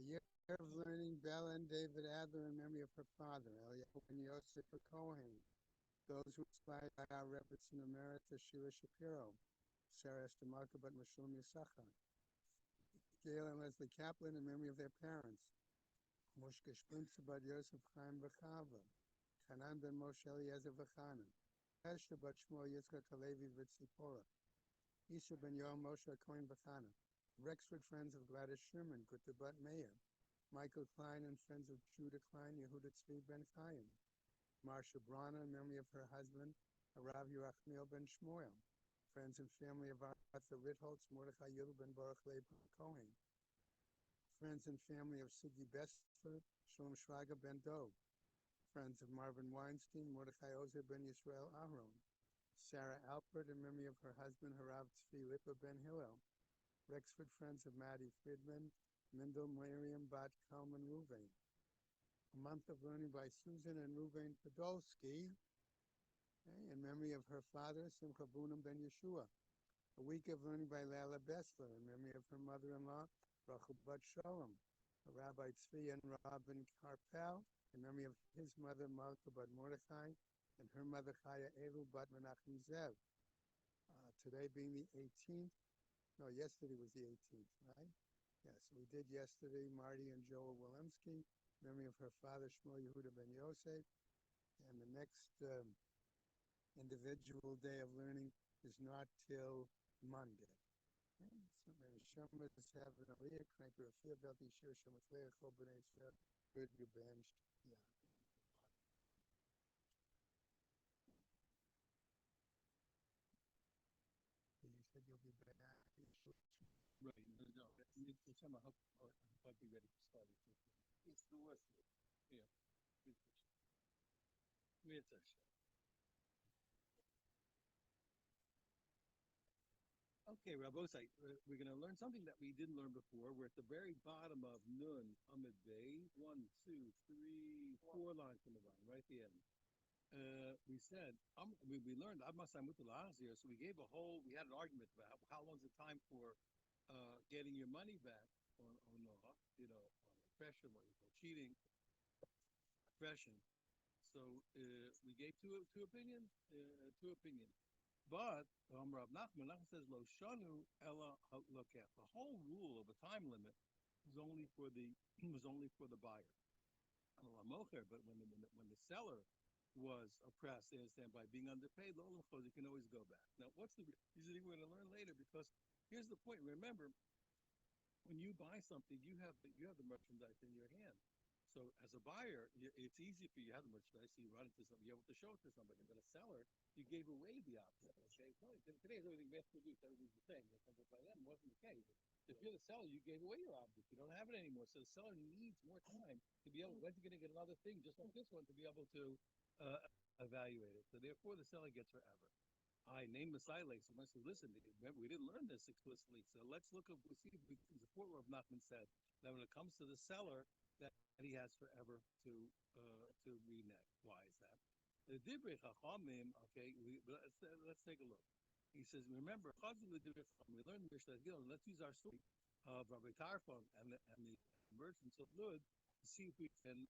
A year of learning, Bella and David Adler in memory of her father, Eliyahu ben Yosef Cohen. Those who inspired by our Rebbetzin Emerita Shira Shapiro, Sarah Esther Marka but Mashum Yisachar. Gail and Leslie Kaplan in memory of their parents, Mushka Shplinzer Bad Yosef Chaim Vachava, Hanan ben Moshe Eliezer Vachana, Hesha bat Shmuel Yitzchak Halevi Vitzipora, Isha ben Yoam Moshe Cohen Vachana, Rexford Friends of Gladys Sherman, Gutta Bat Meir, Michael Klein and Friends of Judah Klein, Yehuda Tzvi ben Chaim, Marsha Brana in memory of her husband, Rav Yerachmiel ben Shmuel, friends and family of Arthur Ritholtz, Mordechai Yudel ben Baruch Leib Cohen, friends and family of Siggy Besler, Shalom Shraga ben Dov, friends of Marvin Weinstein, Mordechai Ozer ben Yisrael Aharon, Sarah Alpert in memory of her husband, Harav Tzvi Lipa ben Hillel, Rexford friends of Maddie Friedman, Mendel Miriam Bat Kalman Ruvain. A month of learning by Susan and Ruvain Podolsky, in memory of her father, Simcha Bunam ben Yeshua. A week of learning by Lala Bessler in memory of her mother-in-law, Rachel Bat Shalom. Rabbi Tzvi and Robin Karpel in memory of his mother, Malka Bat Mordechai, and her mother, Chaya Elu Bat Menachem Zev. Today being the 18th, no, yesterday was the 18th, right? Yes, we did yesterday, Marty and Joel Wilemski, memory of her father, Shmuel Yehuda ben Yosef, and the next individual day of learning is not till Monday. So Shema is having a leah, cranker, a fear about the shir, Shema Tleah, Chobane, Shir, good, gebenched, yeah. You said you'll be back. Right. No, no. Hashem, I'll be ready to start it. It's the worst. Yeah. It's Hashem. Okay, Rabosai, we're going to learn something that we didn't learn before. We're at the very bottom of Nun Amid Bay. 1, 2, 3, 4 lines from the bottom, right at the end. We said, we learned Abmasam with the last year, so we gave we had an argument about how long's the time for getting your money back on oppression, what you call cheating, oppression. So we gave two opinions, But Rav Nachman says lo shanu ella halokeh. The whole rule of a time limit was only for the buyer. But when the seller was oppressed, they understand by being underpaid, you can always go back. Now, what's the reason we're going to learn later? Because here's the point. Remember, when you buy something, you have the merchandise in your hand. So as a buyer, it's easy for you to have the merchandise. So you run into something, you're able to show it to somebody. But a seller, you gave away the object. Okay, well, today everything mass produced, everything's the same. But by then, it wasn't the case. If you're the seller, you gave away your object. You don't have it anymore. So the seller needs more time to be able. When's he going to get another thing just like this one to be able to evaluate it? So therefore, the seller gets forever. I named Messiah Lake. So I said, listen, remember, we didn't learn this explicitly. So let's look at, we see if we can support what Nachman said, that when it comes to the seller, that he has forever to renege. Why is that? The Divrei Chachamim, okay, let's take a look. He says, remember, we learned the Mishnah, let's use our story of Rabbi Tarfon and the emergence of Lud to see if we can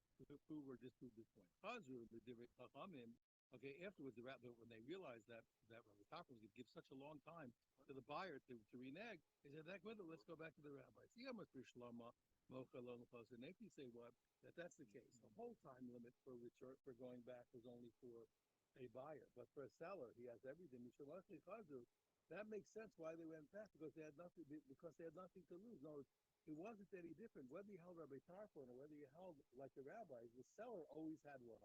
prove or disprove this point. Chazru, the Divrei Chachamim, okay, afterwards, when they realized that Rabbi Tarfon was going to give such a long time to the buyer to renege, they said, let's go back to the rabbis. And if you say what, that's the case. The whole time limit for return for going back was only for a buyer, but for a seller, he has everything. That makes sense why they went back because they had nothing to lose. No, it wasn't any different whether you held Rabbi Tarfon or whether you held like the rabbis. The seller always had what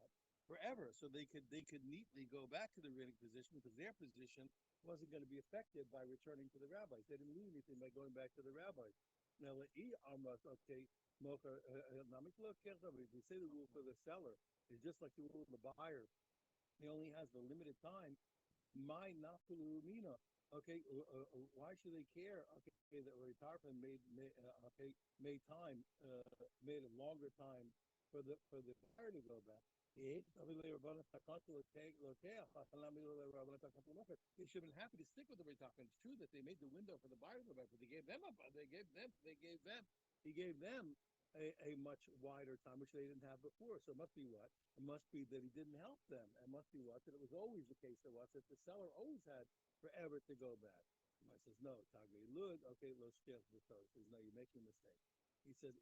forever, so they could neatly go back to the renting position because their position wasn't going to be affected by returning to the rabbis. They didn't lose anything by going back to the rabbis. Now, okay, if we say the rule for the seller is just like the rule of the buyer, he only has the limited time. My nafulumina. Okay, why should they care? Okay, that Rabbi Tarfon made time, made a longer time for the buyer to go back. They should have been happy to stick with the Rabbi Tarfon. It's true that they made the window for the buyer to go back, but he gave them a much wider time, which they didn't have before. So it must be what? It must be that he didn't help them. It must be what? That it was always the case that what? That the seller always had forever to go back. I says, no, Tagri Lud, okay, Lo Shkech V'Tor. He says, no, you're making a mistake. He said,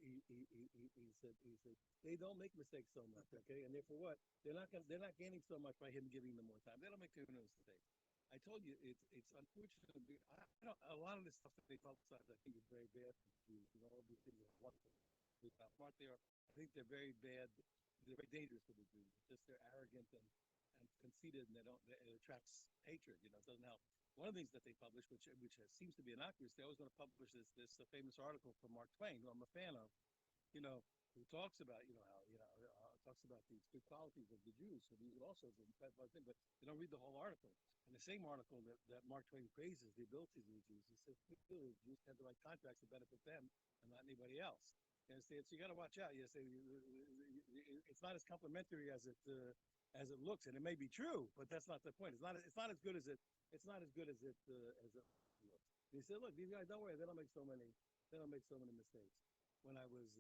they don't make mistakes so much, okay? And therefore what? They're not gaining so much by him giving them more time. They don't make too many mistakes. I told you it's unfortunate. I don't, a lot of the stuff that they publicize, I think, is very bad for the Jews. You know, all these things are wonderful. How smart they are. I think they're very bad. They're very dangerous for the Jews. Just they're arrogant and conceited, and it attracts hatred. You know, it doesn't help. One of the things that they publish, seems to be innocuous, they always want to publish this famous article from Mark Twain, who I'm a fan of. You know, who talks about how talks about these good qualities of the Jews. So these also is a thing, but they don't read the whole article. In the same article that Mark Twain praises the abilities of the Jews, he says clearly the Jews tend to write contracts that benefit them and not anybody else. You understand? So you got to watch out. You say it's not as complimentary as it looks, and it may be true, but that's not the point. It's not as good as it. It's not as good as it looks. He said, look, these guys, don't worry, they don't make so many mistakes. When I was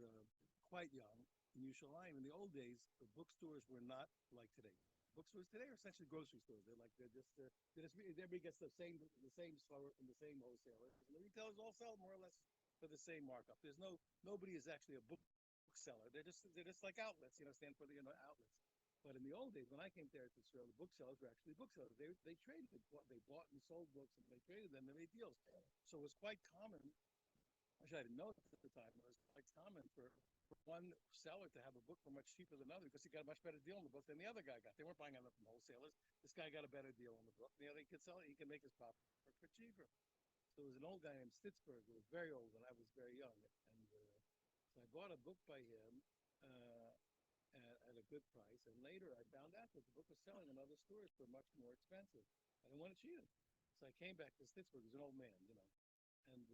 quite young in Yerushalayim, in the old days, the bookstores were not like today. Bookstores today are essentially grocery stores. Everybody gets the same store from the same wholesaler. And the retailers all sell more or less for the same markup. Nobody is actually a bookseller. They're just like outlets, stand for the outlets. But in the old days, when I came there to Israel, the booksellers were actually booksellers. They traded. They bought and sold books, and they traded them. They made deals. So it was quite common. Actually, I didn't know it at the time. It was quite common for one seller to have a book for much cheaper than another because he got a much better deal on the book than the other guy got. They weren't buying it from wholesalers. This guy got a better deal on the book. The other, he could sell it. He could make his profit for cheaper. So there was an old guy named Stitzberg who was very old when I was very young, and so I bought a book by him. At a good price, and later I found out that the book was selling in other stores for much more expensive. I didn't want to cheat him, so I came back to Stitzberg. He's an old man, and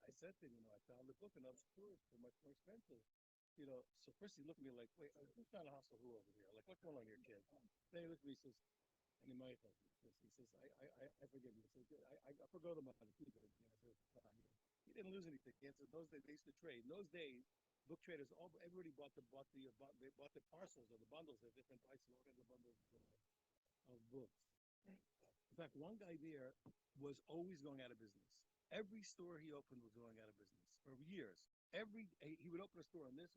I said to him, I found the book in other stores for much more expensive. So first he looked at me like, wait, who's trying to hustle who over here? Like, what's going on here, kid? Then he looked at me, he says, and he might have, he says, I forgive you. He says, I forgo the money. Keep it. He didn't lose anything. He answered, those days they used to trade. In those days, book traders, everybody bought the parcels or the bundles at different prices, all kinds of bundles of books. In fact, one guy there was always going out of business. Every store he opened was going out of business for years. He would open a store on this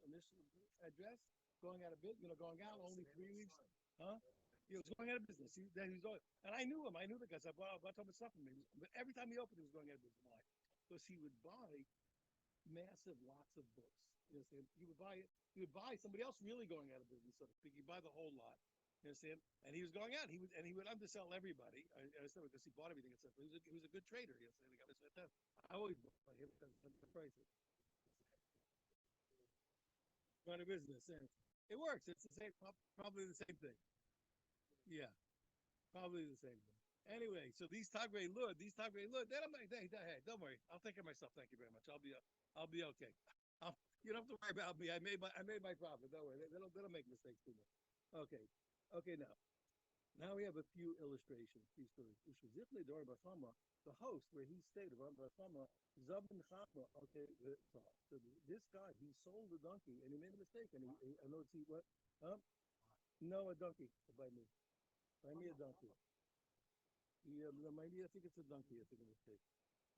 address, going out of business, going out only 3 weeks. Huh? He was going out of business. And I knew him. I knew the guy. I bought so much stuff from him. But every time he opened, he was going out of business. Why? Because he would buy massive lots of books. You understand? He would buy somebody else really going out of business, so to speak. He'd buy the whole lot. You understand? And he was going out. He would undersell everybody. I understand because he bought everything. He was a good trader. You understand? I always bought by him because of the prices. Run a business. And it works. It's the same, probably the same thing. Yeah, probably the same thing. Anyway, so these Tagre Lud, hey, don't worry. I'll take care of myself. Thank you very much. I'll be okay. You don't have to worry about me. I made my profit. Don't worry. They don't make mistakes too much. Okay. Now we have a few illustrations. These stories. The host where he stayed, Zabin Chama. Okay, so this guy he sold a donkey and he made a mistake and I know see what? No, a donkey. Buy me a donkey. Yeah, maybe I think it's a donkey. I think a mistake.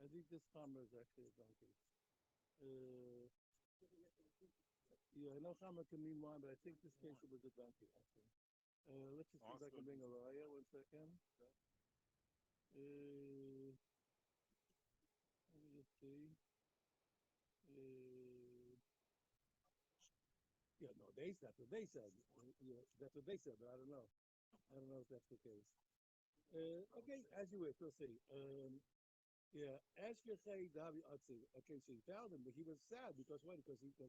I think this Chama is actually a donkey. Yeah, I know Chama can mean one, but I think this case it was a donkey. Actually. Let's just see if I can bring a raya. 1 second. Let me just see. Yeah, no, that's what they said. Yeah, that's what they said, but I don't know. I don't know if that's the case. Okay, as you wish. We'll see. Yeah, as you say, Davi, let's see. Okay, so he found him, but he was sad because what? Because he got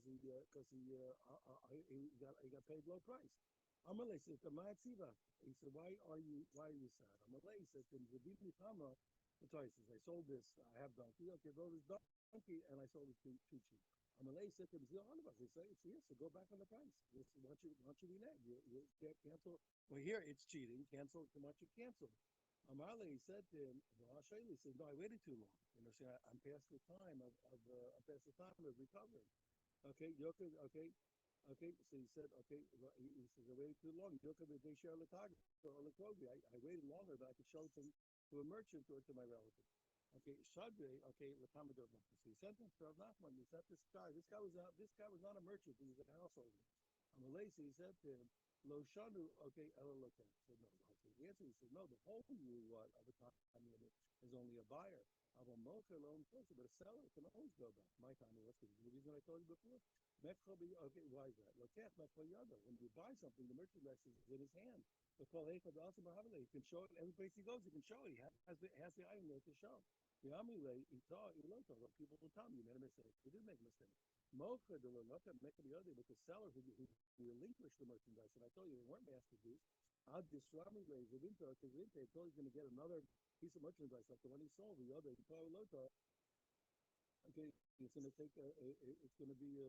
paid low price. Amalei says, he said, why are you sad? Amalei says, I sold this, I have donkey. Okay, well, this donkey, and I sold it too cheap. Amalei said to him, he said, so go back on the price. Once you renege, you can't cancel. Well, here it's cheating. Cancel once you cancel. Amalei said to him, he says, no, I waited too long. See, I'm past the time of recovering. Okay, Yoka, okay, okay. So he said, okay, well, he says, I waited too long. Yoka, they share Lataga or Lakobi. I waited longer than I could show to a merchant or to my relative. Okay, Shadre, okay, Latamador. So he sent him to Rav Nachman. He sent this guy. This guy was not a merchant. He was a householder. Malaysia, he said to him, Lo Shanu, okay, Ella Loka. He said, no. Okay, the answer, he said, no, the whole rule what of a time limit is only a buyer. Aval Mocha loan closer, but a seller can always go back. My time was the reason I told you before. Okay, why is that? Lokech Mechol Yado. When you buy something, the merchandise is in his hand. The Kol Echad also Mahavale. He can show it every place he goes. He can show it. He has the item there to show. The Amile, he taught, he learned all. People will tell him you made a mistake. You did make a mistake. Mocha de Lota make the other, but the seller who relinquished the merchandise, and I told you they weren't mass produced. I'll disrupt me ways of Intel because Intel told he's going to get another piece of merchandise like the one he sold. The other, he probably Lota. Okay, it's going to take it's going to be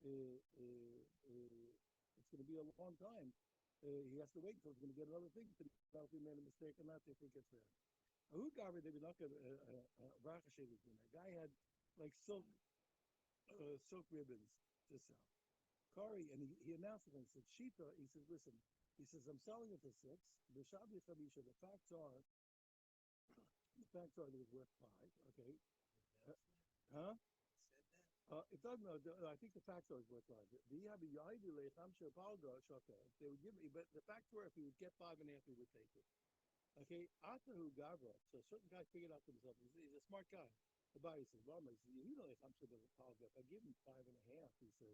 it's going to be a long time. He has to wait until he's going to get another thing to know if he made a mistake or not. If he gets there, who Garvey they be not going to The guy had like silk ribbons to sell. Kari, and he announced it and he said, Shita, he says, listen, he says, I'm selling it for six. The facts are that it's worth five. Okay. Huh? It doesn't know. I think the facts are worth five. They would give me, but the facts were if he would get five and a half, he would take it. Okay, Atahu Gavra. So a certain guy figured out to himself, he's a smart guy. The buyer says, well, you know, if I'm sure the apology, if I give him five and a half, he says,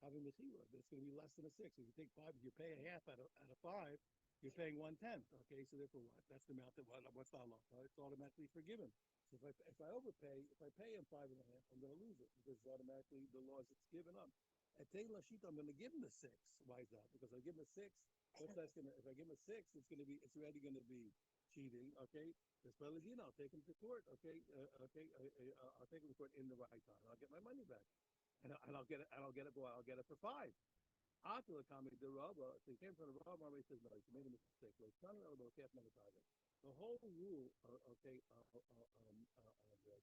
having the T-word, but it's going to be less than a six. If you take five, if you pay a half out of five, you're paying 1/10. Okay, so therefore what? That's the amount that what's the law? It's automatically forgiven. So if I overpay, if I pay him five and a half, I'm going to lose it because automatically the law is it's given up. At Taylor Sheet, I'm going to give him a six. Why is that? Because I give him a six. What's that's going to? If I give him a six, it's already going to be cheating. Okay, this Paladino, I'll take him to court. Okay, I'll take him to court in the right time. I'll get my money back, and I'll get it. And I'll get it. Boy, I'll get it for five. After the comment, the robber, so he came from the robber, he says, no, he made a mistake. Well, it's not about the whole rule,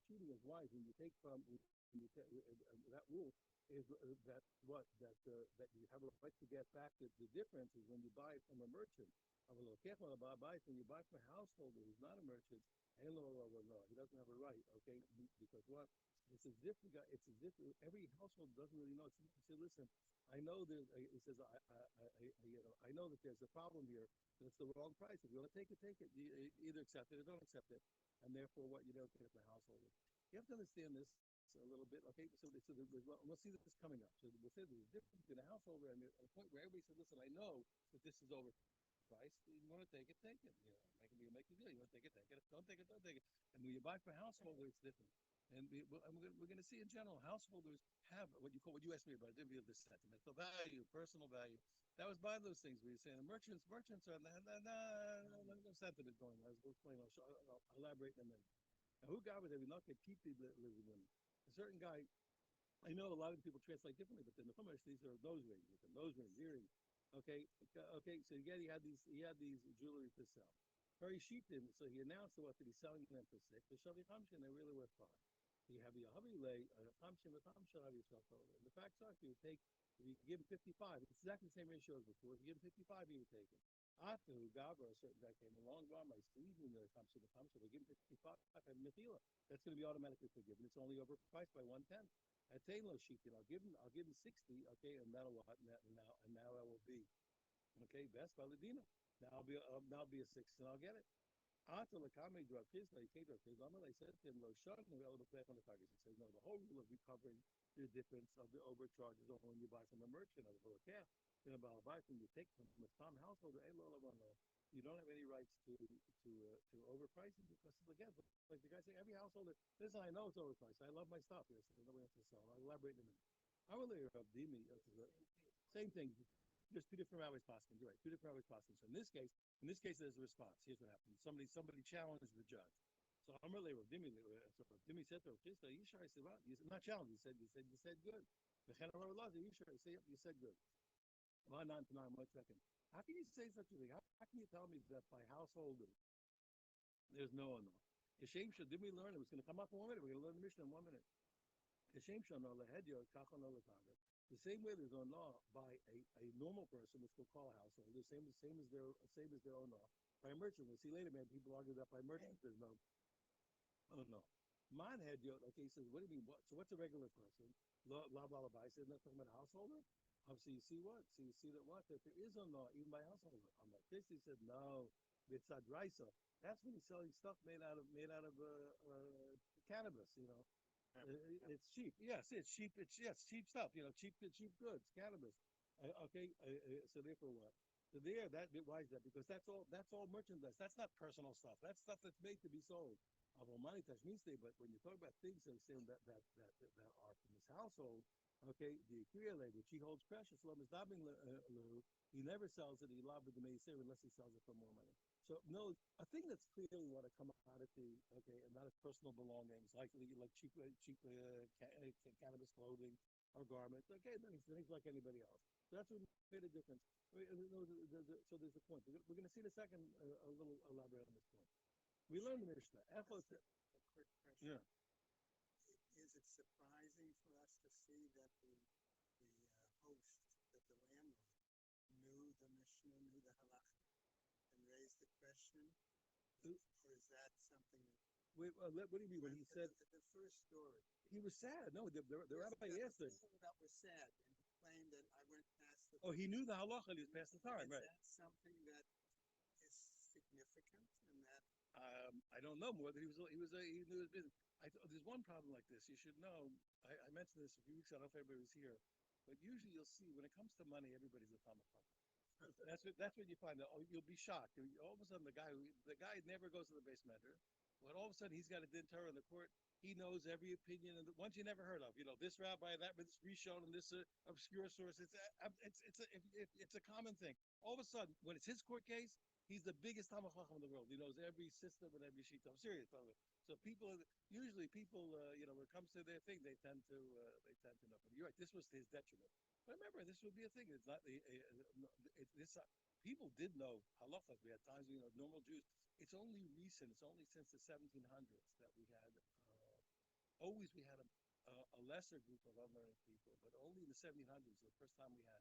cheating is wise when you take from when you that rule is that what that you have a right to get back. The difference is when you buy it from a merchant. Of a little careful about buy when you buy from a householder who's not a merchant. No, he doesn't have a right. Okay, because what? It's as if it's as if every household doesn't really know. He said, listen, I know there's. He says, I know that there's a problem here. That it's the wrong price. If you want to take it, take it. You either accept it or don't accept it. And therefore, what you don't get it from a householder. You have to understand this a little bit. Okay, we'll see this coming up. So we'll say there's a difference between a householder and a point where everybody said, listen, I know that this is overpriced. You want to take it, take it. You make the deal. You want to take it, take it. Don't take it, don't take it. And when you buy for a householder, it's different. And we're going to see in general, householders have what you asked me about. It didn't be the sentimental value, personal value. That was by those things where you're saying the merchants are no sentiment going on. I'll explain. I'll elaborate in a minute. Now, who got with it? We're not going to keep the women. A certain guy, I know a lot of people translate differently, but in the Chumash, these are nose rings, earrings. Okay. So he had these jewelry to sell. Very sheepin, so he announced what that he's selling them for six. The Shavi Hamshin, they really worth five. You have your Havilay, Hamshin with Hamshin, have yourself over. And the facts are, if you give him 55, it's exactly the same ratio as before. If you give him 55, he would take it. After Gabra, a certain guy came along, my season, the Hamshin with Hamshin, they give him 55, and Mithila. That's going to be automatically forgiven. It's only overpriced by 1/10. At Taylor Sheet, I'll give him 60, okay, and that'll what, and now I will be, okay, best by Ladina. Now I'll be a six, and I'll get it. After the comedy drug his, he came to his I said to him, Lo Shun, we all the play on the targets. He says, no, the whole rule of recovering the difference of the overcharges of when you buy from a merchant of a calf. About buy when you take from a farm householder, you don't have any rights to overprice it because again, like the guy saying, every householder, listen, I know it's overpriced. I love my stuff. Yes, nobody else to sell. I'll elaborate in a minute. I will later of Dimi, same thing. There's two different rabbis possible. You're right. Two different rabbis possible. So in this case, there's a response. Here's what happened. Somebody challenged the judge. So I'm really Dimi. So Dimi said to him, Yishar, I said, well, you said not challenged. You said good. The Chenarah Law, Yishar, I say, you said good. Well, not much second. How can you say such a thing? How can you tell me that by householder there's no one? Hashem did we learn? It was going to come up in 1 minute. We're going to learn the mission in 1 minute. Hashem shall know the head, your kachon The same way there's law by a normal person, which we'll call a household, the same as their own law by a merchant. We'll see later, man. People argue that by merchants there's no. Oh no. Mine had okay. He says, what do you mean? What? So what's a regular person? La blah blah. He said, not talking about a householder. So you see what? So you see that what? That there is a law even by householder. I'm like this. He said, no. It's a drisa. That's when he's selling stuff made out of cannabis. It's cheap. Yes, it's cheap. It's yes, cheap stuff. Cheap goods, cannabis. Okay. So therefore, what? So there, why is that? Because that's all merchandise. That's not personal stuff. That's stuff that's made to be sold. Money touch means they. But when you talk about things that that are from his household, okay, the Kriya, which he holds precious, he never sells it. He love the Meisir unless he sells it for more money. So no, a thing that's clearly what a commodity, okay, and not as personal belongings, like cannabis clothing or garments, okay, then things like anybody else. So that's what made a difference. So there's a point. We're going to see in a second a little elaborate on this point. We learned the Mishnah. A quick question. Yeah. Is it surprising for us to see that the host, that the landlord, knew the Mishnah, knew the halacha, and raised the question? Or is that something that... Wait, what do you mean when he said... The first story. He was sad. No, the rabbi asked him. That was sad, and he claimed that I went past the... Oh, he knew the halacha and he was past the time, right? Is that something that is significant in that? I don't know more than he knew his business. There's one problem like this. You should know. I mentioned this a few weeks ago. I don't know if everybody was here, but usually you'll see when it comes to money, everybody's a Talmud Chacham. That's what you find. You'll be shocked. All of a sudden, the guy never goes to the base measure, but all of a sudden he's got a din Torah in the court. He knows every opinion and the ones you never heard of. This rabbi, that this Rishon, and this obscure source. It's a common thing. All of a sudden, when it's his court case, he's the biggest Talmud Chacham in the world. He knows every system and every sheet. I'm serious, by the way. So usually people, when it comes to their thing, they tend to know. But you're right. This was to his detriment. But remember, this would be a thing. It's not people did know halachas. We had times, normal Jews. It's only recent. It's only since the 1700s that we had. Always we had a lesser group of unlearned people, but only in the 1700s, the first time we had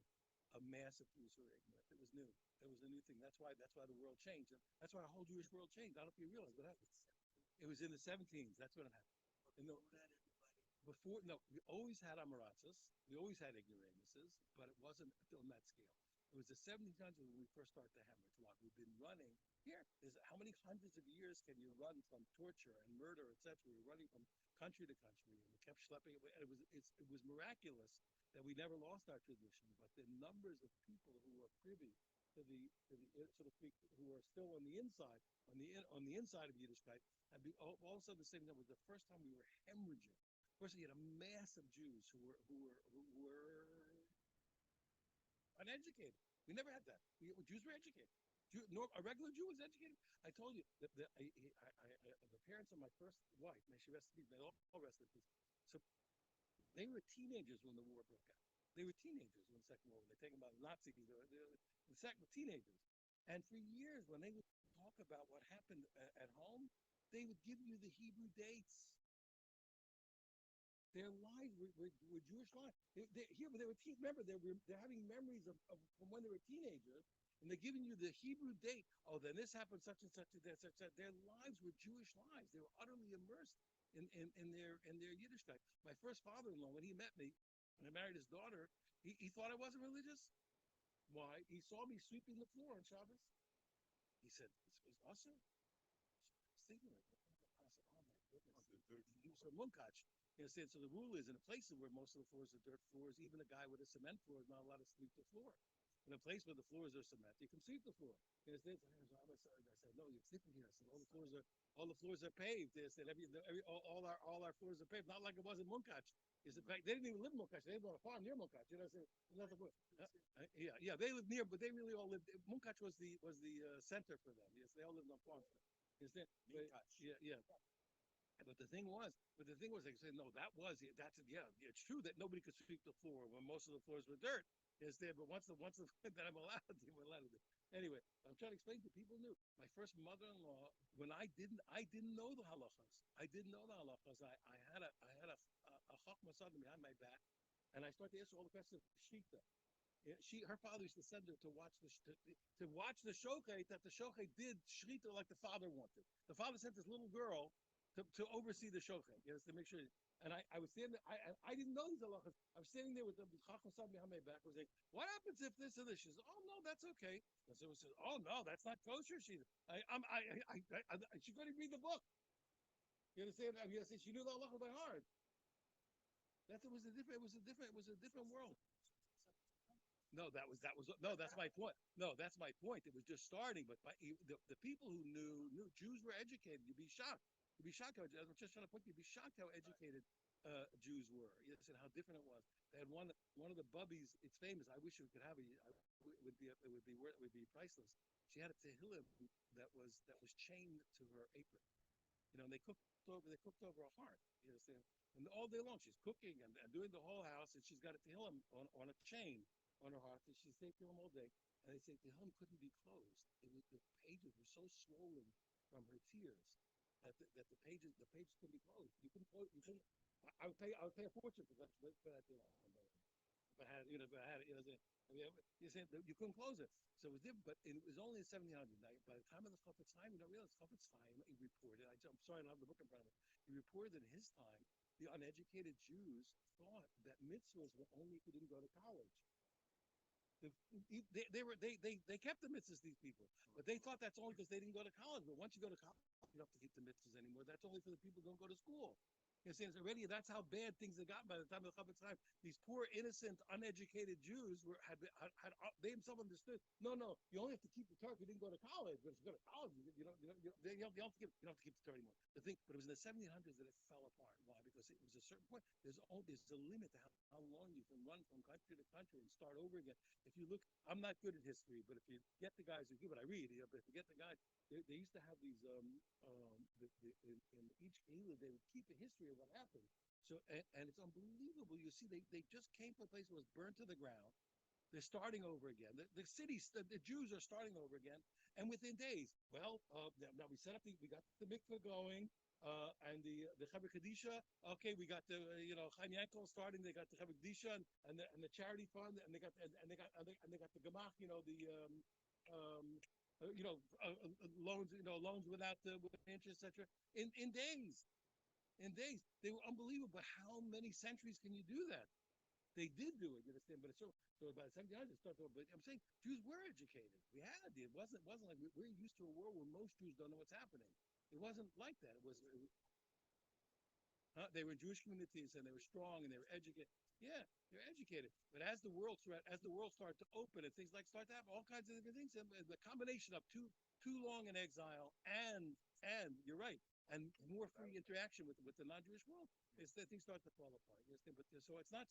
a massive Jews who were ignorant. It was new. It was a new thing. That's why the world changed. And that's why the whole Jewish world changed. I don't know if you realize what happened. It was in the 17s. That's when it happened. We always had Amaratzas. We always had ignoramuses, but it wasn't on that scale. It was the 1700s when we first started the hemorrhage law. We've been running here. How many hundreds of years can you run from torture and murder, etc.? We're running from country to country, and we kept schlepping it. And it was miraculous that we never lost our tradition. But the numbers of people who were privy to the so to speak, who are still on the inside of Yiddishkeit, and all of a sudden the same time was the first time we were hemorrhaging. First, you had a mass of Jews who were uneducated. We never had that. Jews were educated. A regular Jew was educated. I told you that the parents of my first wife, may she rest in peace, they all rested in peace. So they were teenagers when the war broke out. They were teenagers when the Second World War. They're talking about Nazis. The second teenagers. And for years, when they would talk about what happened at home, they would give you the Hebrew dates. Their lives were Jewish lives. Remember, they're having memories of from when they were teenagers, and they're giving you the Hebrew date. Oh, then this happened, such and such, and such. Their lives were Jewish lives. They were utterly immersed in their Yiddishkeit. My first father-in-law, when he met me, and I married his daughter, he thought I wasn't religious. Why? He saw me sweeping the floor on Shabbos. He said, "This was awesome." I was thinking, oh my goodness. He was from Munkach. So the rule is in places where most of the floors are dirt floors, even a guy with a cement floor is not allowed to sweep the floor. In a place where the floors are cement, you can sweep the floor. I said, no, you're sleeping here. I said, all the floors are paved. They said, all our floors are paved. Not like it was in Munkach. In fact, they didn't even live in Munkach. They lived on a farm near Munkach. I said, yeah, they lived near, but they really all lived. Munkach was the center for them. Yes, they all lived on farms. Yeah. But the thing was, they said, no, it's true that nobody could sweep the floor when most of the floors were dirt. But once that I'm allowed to, we're allowed to do. Anyway, I'm trying to explain to people knew. My first mother-in-law, when I didn't know the halachas. I had a chachma sudden behind my back. and I started to answer all the questions of Shita. Her father used to send her to watch the shochet that the shochet did shrita like the father wanted. The father sent this little girl to oversee the shochet, to make sure. And I was standing. I didn't know these halachas. I was standing there with the chacham sab behind back. Was saying, "What happens if this and this?" She says, "Oh no, that's okay." And so says, "Oh no, that's not kosher." She couldn't read the book. You understand? She knew the halacha by heart. It was a different world. No, no. That's my point. No, that's my point. It was just starting, but the people who knew Jews were educated. You'd be shocked. You'd be shocked how I'm just trying to put. You'd be shocked how educated Jews were. Yes, and how different it was. They had one of the bubbies. It's famous. I wish we could have it. It would be priceless. She had a tehillim that was chained to her apron. And they cooked over a heart. You understand? And all day long she's cooking and doing the whole house, and she's got a tehillim on a chain on her heart, and she's saying tehillim all day. And they say tehillim couldn't be closed. The pages were so swollen from her tears that the pages couldn't be closed. You couldn't close. You couldn't. I would pay a fortune for that tehillim. If I had, if I had it, you're saying you couldn't close it. So it was different, but it was only in 1700. Now, by the time of the Chafetz Chaim, you don't realize Chafetz Chaim, he reported, I'm sorry I don't have the book in front of me, he reported that in his time, the uneducated Jews thought that mitzvahs were only if you didn't go to college. They kept the mitzvahs, these people, but they thought that's only because they didn't go to college. But once you go to college, you don't have to keep the mitzvahs anymore. That's only for the people who don't go to school. You see, already that's how bad things had gotten by the time of the Chafetz Chaim. These poor, innocent, uneducated Jews had they themselves understood. No, you only have to keep the Torah if you didn't go to college. But if you go to college, you don't have to keep the Torah anymore. But it was in the 1700s that it fell apart. Why? Because it was a certain point. There's a limit to how long you can run from country to country and start over again. If you look, I'm not good at history, but if you get the guys who do it, I read. But if you get the guys, they used to have these in each Gila, they would keep a history of what happened. So and it's unbelievable. You see, they just came to a place that was burned to the ground. They're starting over again. The cities, the Jews are starting over again, and within days. Well, now we set up we got the mikveh going, and the Chaver Kadisha. Okay, we got the Chaim Yankel starting. They got the Chaver Kadisha and the charity fund, and they got the Gemach. Loans without with interest, etc. In days. In days, they were unbelievable. But how many centuries can you do that? They did do it, you understand? But so by the 1700s, but I'm saying Jews were educated. We had it. It wasn't like we're used to a world where most Jews don't know what's happening. It wasn't like that. They were in Jewish communities and they were strong and they were educated. Yeah, they're educated. But as the world started to open and things start to happen, all kinds of different things, and the combination of too long in exile and you're right, and more free interaction with the non-Jewish world, is that things start to fall apart. You understand? But so it's not.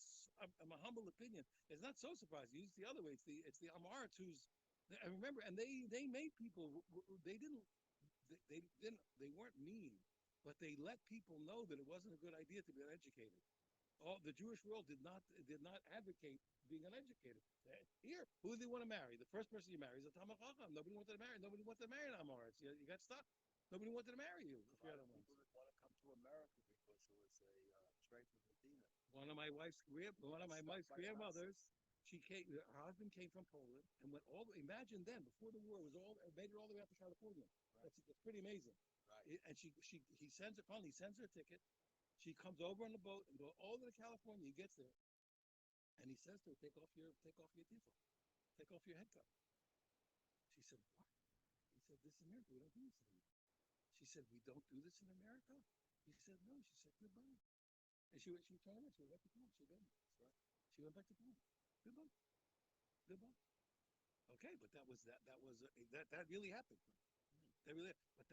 I'm a humble opinion. It's not so surprising. It's the other way. It's the Amorites who's. I remember, and they made people. They weren't mean, but they let people know that it wasn't a good idea to be uneducated. The Jewish world did not advocate being uneducated. Here, who do they want to marry? The first person you marry is a Talmid Chacham. Nobody wanted to marry. Nobody wanted to marry an Amoritz. You got stuck. Nobody wanted to marry you. A lot of people that want to come to America because it was a strength of Medina. One of my wife's grandmothers, her husband came from Poland and went imagine then, before the war, made it all the way up to California. Right. That's pretty amazing. Right. And he sends her a ticket. She comes over on the boat and goes all the way to California. He gets there, and he says to her, "Take off your tefillin, take off your head cover." She said, "What?" He said, "This is America. We don't do this anymore." She said, "We don't do this in America?" He said, "No." She said, "Goodbye." And she turned around. She went back to Poland. She went back to Poland. Goodbye. Goodbye. Okay, but that really happened. That really, but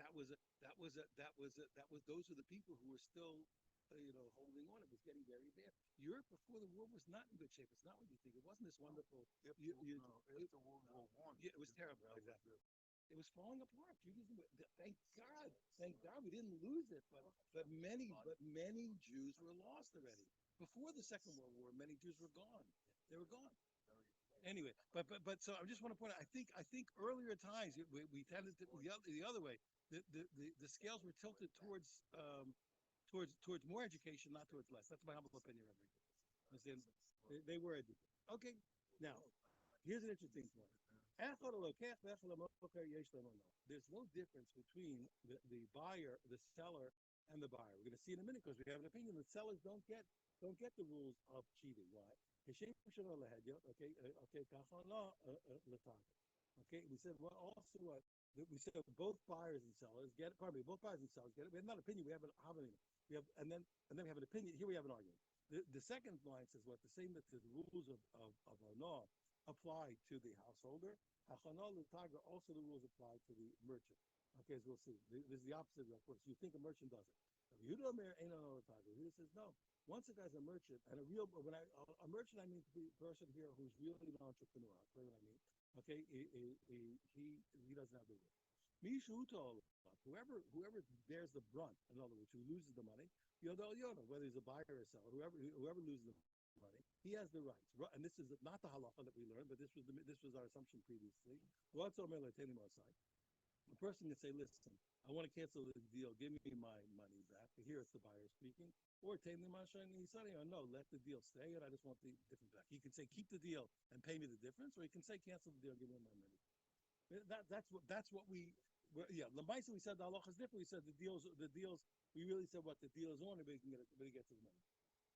those are the people who were still, holding on. It was getting very bad. Europe before the war was not in good shape. It's not what you think. It wasn't this wonderful. After World War I. Yeah, it was terrible. Exactly. It was falling apart. Judaism. Thank God, we didn't lose it. But many Jews were lost already. Before the Second World War, many Jews were gone. They were gone. Anyway, but so I just want to point out. I think earlier times we tended to the other way. The scales were tilted towards more education, not towards less. That's my humble opinion. They were educated. Okay. Now, here's an interesting point. There's no difference between the buyer, the seller, and the buyer. We're going to see in a minute because we have an opinion. The sellers don't get the rules of cheating. Why? Okay, okay. We said also what we said. Both buyers and sellers get. Pardon me. Both buyers and sellers get it. We have not an opinion. We have an opinion. We have and then we have an opinion. Here we have an argument. The second line says what the same that the rules of law apply to the householder. Also the rules apply to the merchant. Okay, as we'll see. This is the opposite of course. You think a merchant does it. You don't ain't no tiger. He says no. Once a guy's a merchant, and a merchant, I mean the person here who's really an entrepreneur. I'll tell you what I mean. Okay, he doesn't have the will. Mishuto, whoever bears the brunt, in other words, who loses the money, whether he's a buyer or a seller, whoever loses the money, he has the rights. And this is not the halacha that we learned, but this was our assumption previously. A person can say, listen, I want to cancel this deal. Give me my money back. Here it's the buyer speaking. Or no, let the deal stay, and I just want the difference back. He can say, keep the deal and pay me the difference, or he can say, cancel the deal, give me my money. That's what we. Yeah, Lamaisa, we said the halacha is different. We said the deals. We really said what the deal is on, but he gets his money.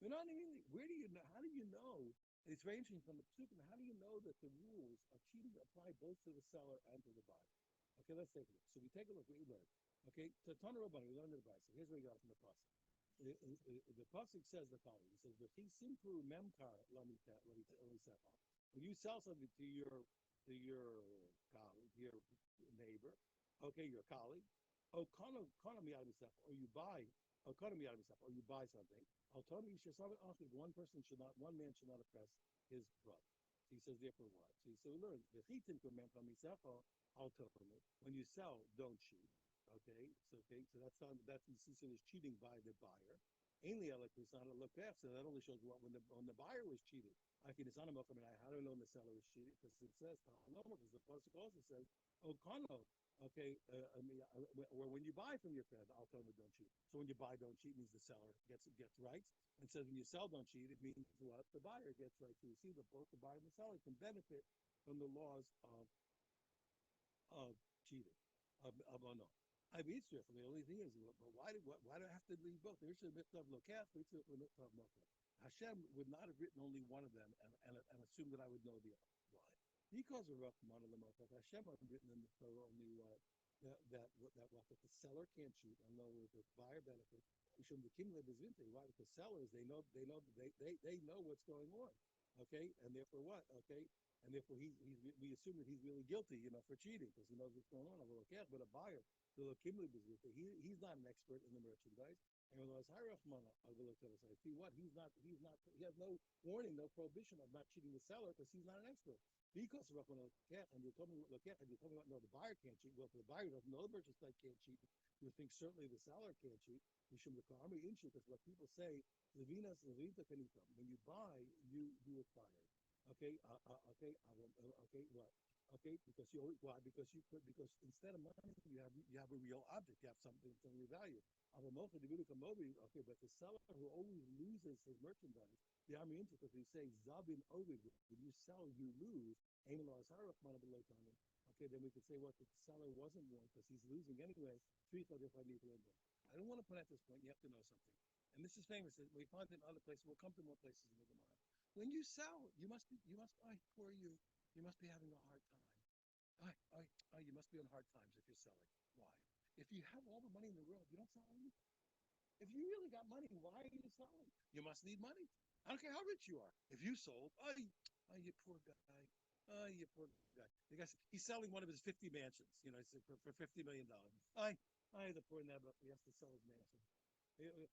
You know what I mean? Where do you know? How do you know? It's very interesting from the Pesukah. How do you know that the rules of cheating apply both to the seller and to the buyer? Okay, let's take a look. So we take a look. What we learned. Okay, to Tana Rabbani, we learned the advice. So here's what we got from the pasuk. The pasuk says the following. It says, "V'chisimpu memkar lamisecha." When you sell something to your colleague, your neighbor, okay, your colleague, or you buy something. One man should not oppress his brother. He says, therefore, what? So we learned when you sell, don't cheat. Okay, so that's is cheating by the buyer. Ainly look past. So that only shows what when the buyer was cheating. How do I know when the seller was cheating? Because it says because the pasuk also says, "Oh, kano." Okay, or when you buy from your friend, I'll tell them don't cheat. So when you buy, don't cheat means the seller gets rights, and says when you sell, don't cheat, it means what the buyer gets rights. So you see that both the buyer and the seller can benefit from the laws of cheating. No. I mean, it's the only thing is, but why do I have to leave both? There should have been lokaf, Hashem would not have written only one of them and assumed that I would know the other. Why? Because of Rahman al Hashem had written in the Torah only that the seller can't cheat. I know the buyer benefits. Why? Because sellers they know what's going on. Okay, and therefore what? Okay, and therefore we assume that he's really guilty, for cheating because he knows what's going on. But a buyer, he's not an expert in the merchandise. And see what? He has no warning, no prohibition of not cheating the seller because he's not an expert. Because of and you're talking about no, the buyer can't cheat. Well, if the buyer doesn't know the merchandise can't cheat, you would think certainly the seller can't cheat. Because what people say, when you buy, you acquire. Okay, what? Okay, because instead of money you have a real object, you have something of value. Okay, but the seller who always loses his merchandise, because we say zabin ovid, when you sell you lose. Okay, then we could say what the seller wasn't warned because he's losing anyway. I don't want to put at this point. You have to know something, and this is famous. We find it in other places. We'll come to more places in the Gemara. When you sell, you must be having a hard time. You must be on hard times if you're selling. Why? If you have all the money in the world, you don't sell anything. If you really got money, why are you selling? You must need money. I don't care how rich you are. If you sold, you poor guy. You poor guy. The guy, he's selling one of his 50 mansions, for $50 million. The poor nebba, he has to sell his mansion.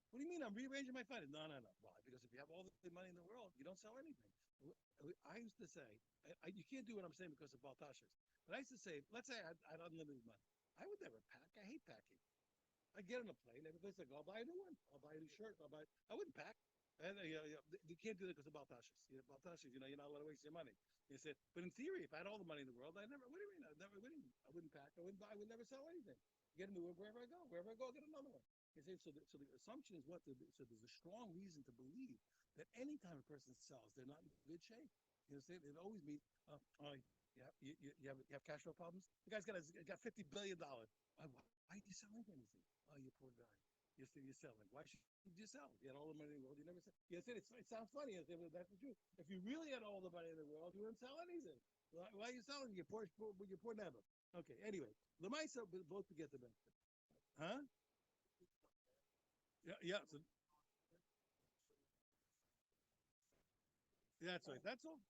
What do you mean? I'm rearranging my finances. No. Why? Because if you have all the money in the world, you don't sell anything. I used to say, you can't do what I'm saying because of Baltashas. But I used to say, let's say I had unlimited money. I would never pack. I hate packing. I get on a plane. Everybody's like, I'll buy a new one. I'll buy a new shirt. I wouldn't pack. And you can't do that because of Baltashas. Baltashas, you're not allowed to waste your money. You said, but in theory, if I had all the money in the world, what do you mean? I wouldn't pack. I would never sell anything. Get a new one wherever I go. Wherever I go, I'll get another one. So the assumption is what? So there's a strong reason to believe that anytime a person sells, they're not in good shape. You know, it always means, you have cash flow problems. The guy's got $50 billion. Why did you sell anything? Oh, you poor guy. You're selling. Why should you sell? You had all the money in the world. You never sell. Yes, it sounds funny. I said, well, that's the truth. If you really had all the money in the world, you wouldn't sell anything. Why are you selling? You're poor never. Okay. Anyway, the mice are both to get the benefit. Huh? Yeah. Yeah. So that's right. That's all.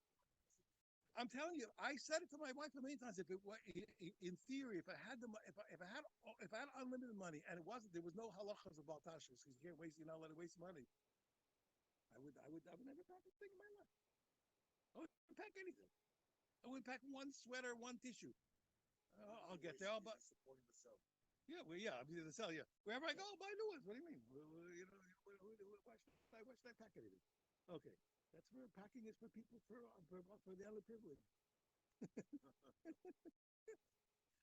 I'm telling you, I said it to my wife a million times. If it were, in theory, if I had the, if I had unlimited money and it wasn't, there was no halachas of baltashas because you can't waste, you're not allowed to waste money. I would never pack a thing in my life. I wouldn't pack anything. I wouldn't pack one sweater, one tissue. I'll get there, but supporting the self. yeah, well, yeah, I'm going to sell you. Wherever I go, I'll buy new ones. What do you mean? You know, why should I pack anything? Okay, that's for packing is for people for the underprivileged.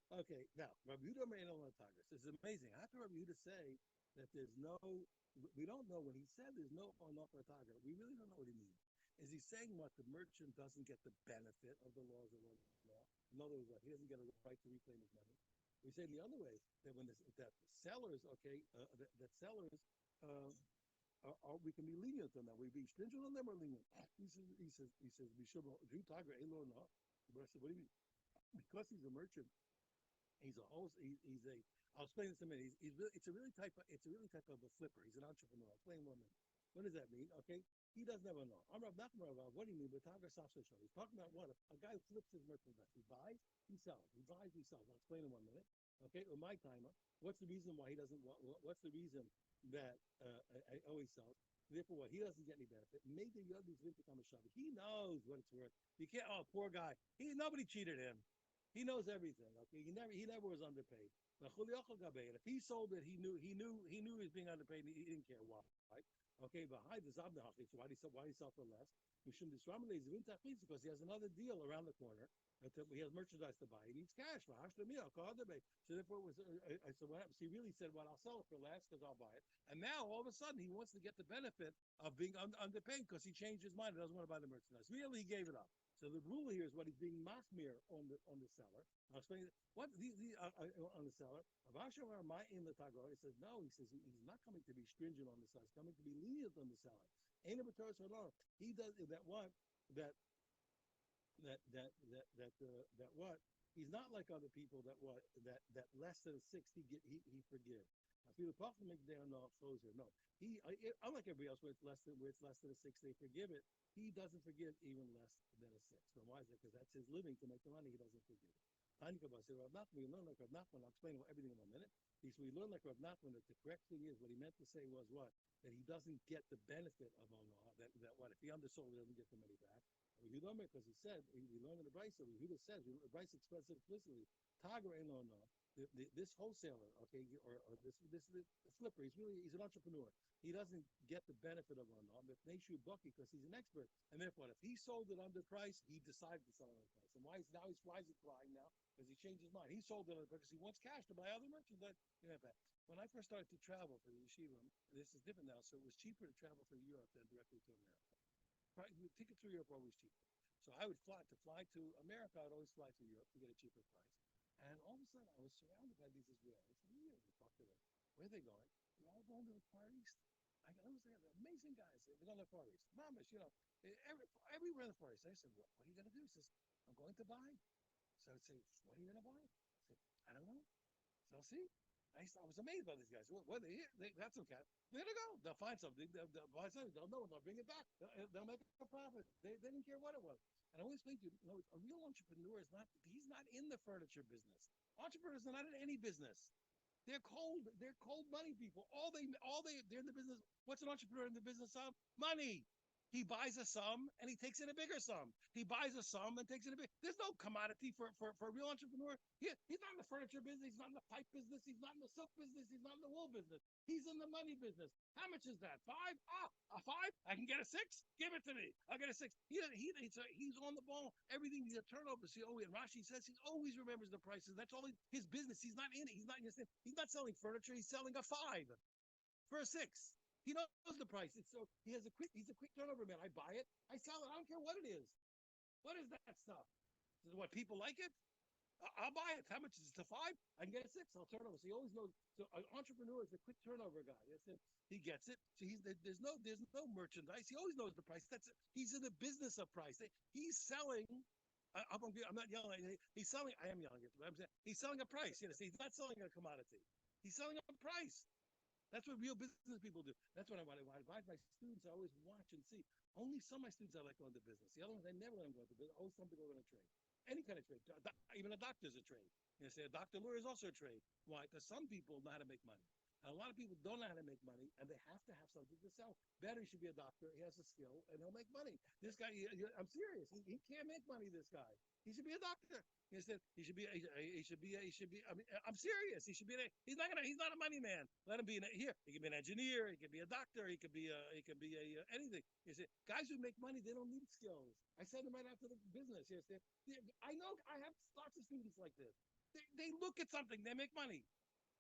Okay, now Rabbi Yehuda Meir Tigris. It's amazing. After Rabbi Yehuda say that there's no, we don't know when he said there's no onof or tagar. We really don't know what he means. Is he saying what the merchant doesn't get the benefit of the laws of law? In other words, he doesn't get a right to reclaim his money. We say the other way that when that sellers, that sellers we can be lenient on that. We be stringent on them or lenient. He says we should do tagar elo no. But I said, what do you mean? Because he's a merchant. He's a host. He's a. I'll explain this in a minute. It's a really type of a flipper. He's an entrepreneur. I'll explain one minute. What does that mean? Okay, he doesn't have a no. I'm Nachman Rav. What do you mean? But he's talking about what? A guy who flips his merchandise. He buys, he sells. He buys, he sells. I'll explain in 1 minute. Okay, or my timer. What's the reason why he doesn't? What's the reason that I always sell? Therefore, what he doesn't get any benefit. Maybe the other winter come a He knows what it's worth. You can't. Oh, poor guy. Nobody cheated him. He knows everything. Okay, he never was underpaid. If he sold it, he knew he was being underpaid. He didn't care why. Okay, but why he sell for less? Because he has another deal around the corner. He has merchandise to buy. He needs cash. So therefore, so what happens? He really said, "Well, I'll sell it for less because I'll buy it." And now all of a sudden, he wants to get the benefit of being underpaid because he changed his mind. He doesn't want to buy the merchandise. Really, he gave it up. So the rule here is what he's being machmir on the seller. I'll explain what on the seller. In the Tagor, he says no. He says he's not coming to be stringent on the seller. He's coming to be lenient on the seller. Ain't a He does that. What that what he's not like other people that less than 6 he forgive. I feel the prophet make there no closer. No, unlike everybody else where it's less than a 6 they forgive it. He doesn't forgive even less than a 6. So why is it? Because that's his living to make the money. He doesn't forgive. We learn like Rav Nachman. I'll explain everything in 1 minute. We learn like Rav Nachman that the correct thing is what he meant to say was what? That he doesn't get the benefit of Allah. That what if he undersold, he doesn't get the money back. Because he said we learned in the Brisa. He says the Brisa expressed it explicitly. Tagar no. This wholesaler, okay, or this flipper, he's an entrepreneur. He doesn't get the benefit of Allah. But Neshu Bucky because he's an expert. And therefore, if he sold it under price, he decided to sell it under price. And why is he crying now? Because he changed his mind. He sold it because he wants cash to buy other merchandise. When I first started to travel for the yeshiva, this is different now. So it was cheaper to travel through Europe than directly to America. Tickets through Europe are always cheaper. So I would fly to America. I'd always fly to Europe to get a cheaper price. And all of a sudden, I was surrounded by these Israelis. Really, talk to them. Where are they going? They're all going to the Far East. They're amazing guys. They're going to the Far East. Mamish, everywhere in the Far East. I said, what are you going to do? He says, I'm going to buy. So I would say, what are you going to buy? I said, I don't know. So see, I was amazed by these guys. What they got some cash. They're going to go. They'll find something. They'll buy something. They'll know. They'll bring it back. They'll make a profit. They didn't care what it was. And I always think, a real entrepreneur he's not in the furniture business. Entrepreneurs are not in any business. They're cold money people. They're in the business. What's an entrepreneur in the business of? Money. He buys a sum and he takes in a bigger sum. He buys a sum and takes in a big. There's no commodity for a real entrepreneur. He's not in the furniture business. He's not in the pipe business. He's not in the silk business. He's not in the wool business. He's in the money business. How much is that? 5? A 5? I can get a 6. Give it to me. I'll get a 6. He's on the ball. Everything. He's a turnover. See, and Rashi says he always remembers the prices. That's all his business. He's not in it. He's not selling furniture. He's selling a 5 for a 6. He knows the price. It's so he's a quick turnover man. I buy it, I sell it. I don't care what it is. What is that stuff? This is what people like it. I'll buy it. How much is it? To five? I can get it six. I'll turn over. So he always knows. So an entrepreneur is a quick turnover guy. That's it. He gets it. So there's no merchandise. He always knows the price. That's it. He's in the business of price. He's selling. I'm not yelling. He's selling. I am yelling at him. I'm saying he's selling a price. You know, he's not selling a commodity. He's selling a price. That's what real business people do. That's what I want. I advise my students. I always watch and see. Only some of my students I like going to business. The other ones I never let them go into business. Always some people are going to trade. Any kind of trade. Even a doctor's a trade. You know, say a doctor lawyer is also a trade. Why? Because some people know how to make money. And a lot of people don't know how to make money, and they have to have something to sell. Better, he should be a doctor. He has a skill, and he'll make money. This guy, I'm serious. He can't make money. This guy. He should be a doctor. Instead, he should be. He should be. He should be. I mean, I'm serious. He should be. He's not gonna. He's not a money man. Let him be. Here, he can be an engineer. He can be a doctor. He could be. He can be anything. You see, guys who make money, they don't need skills. I send them right after the business. Yes, I know. I have lots of students like this. They look at something. They make money.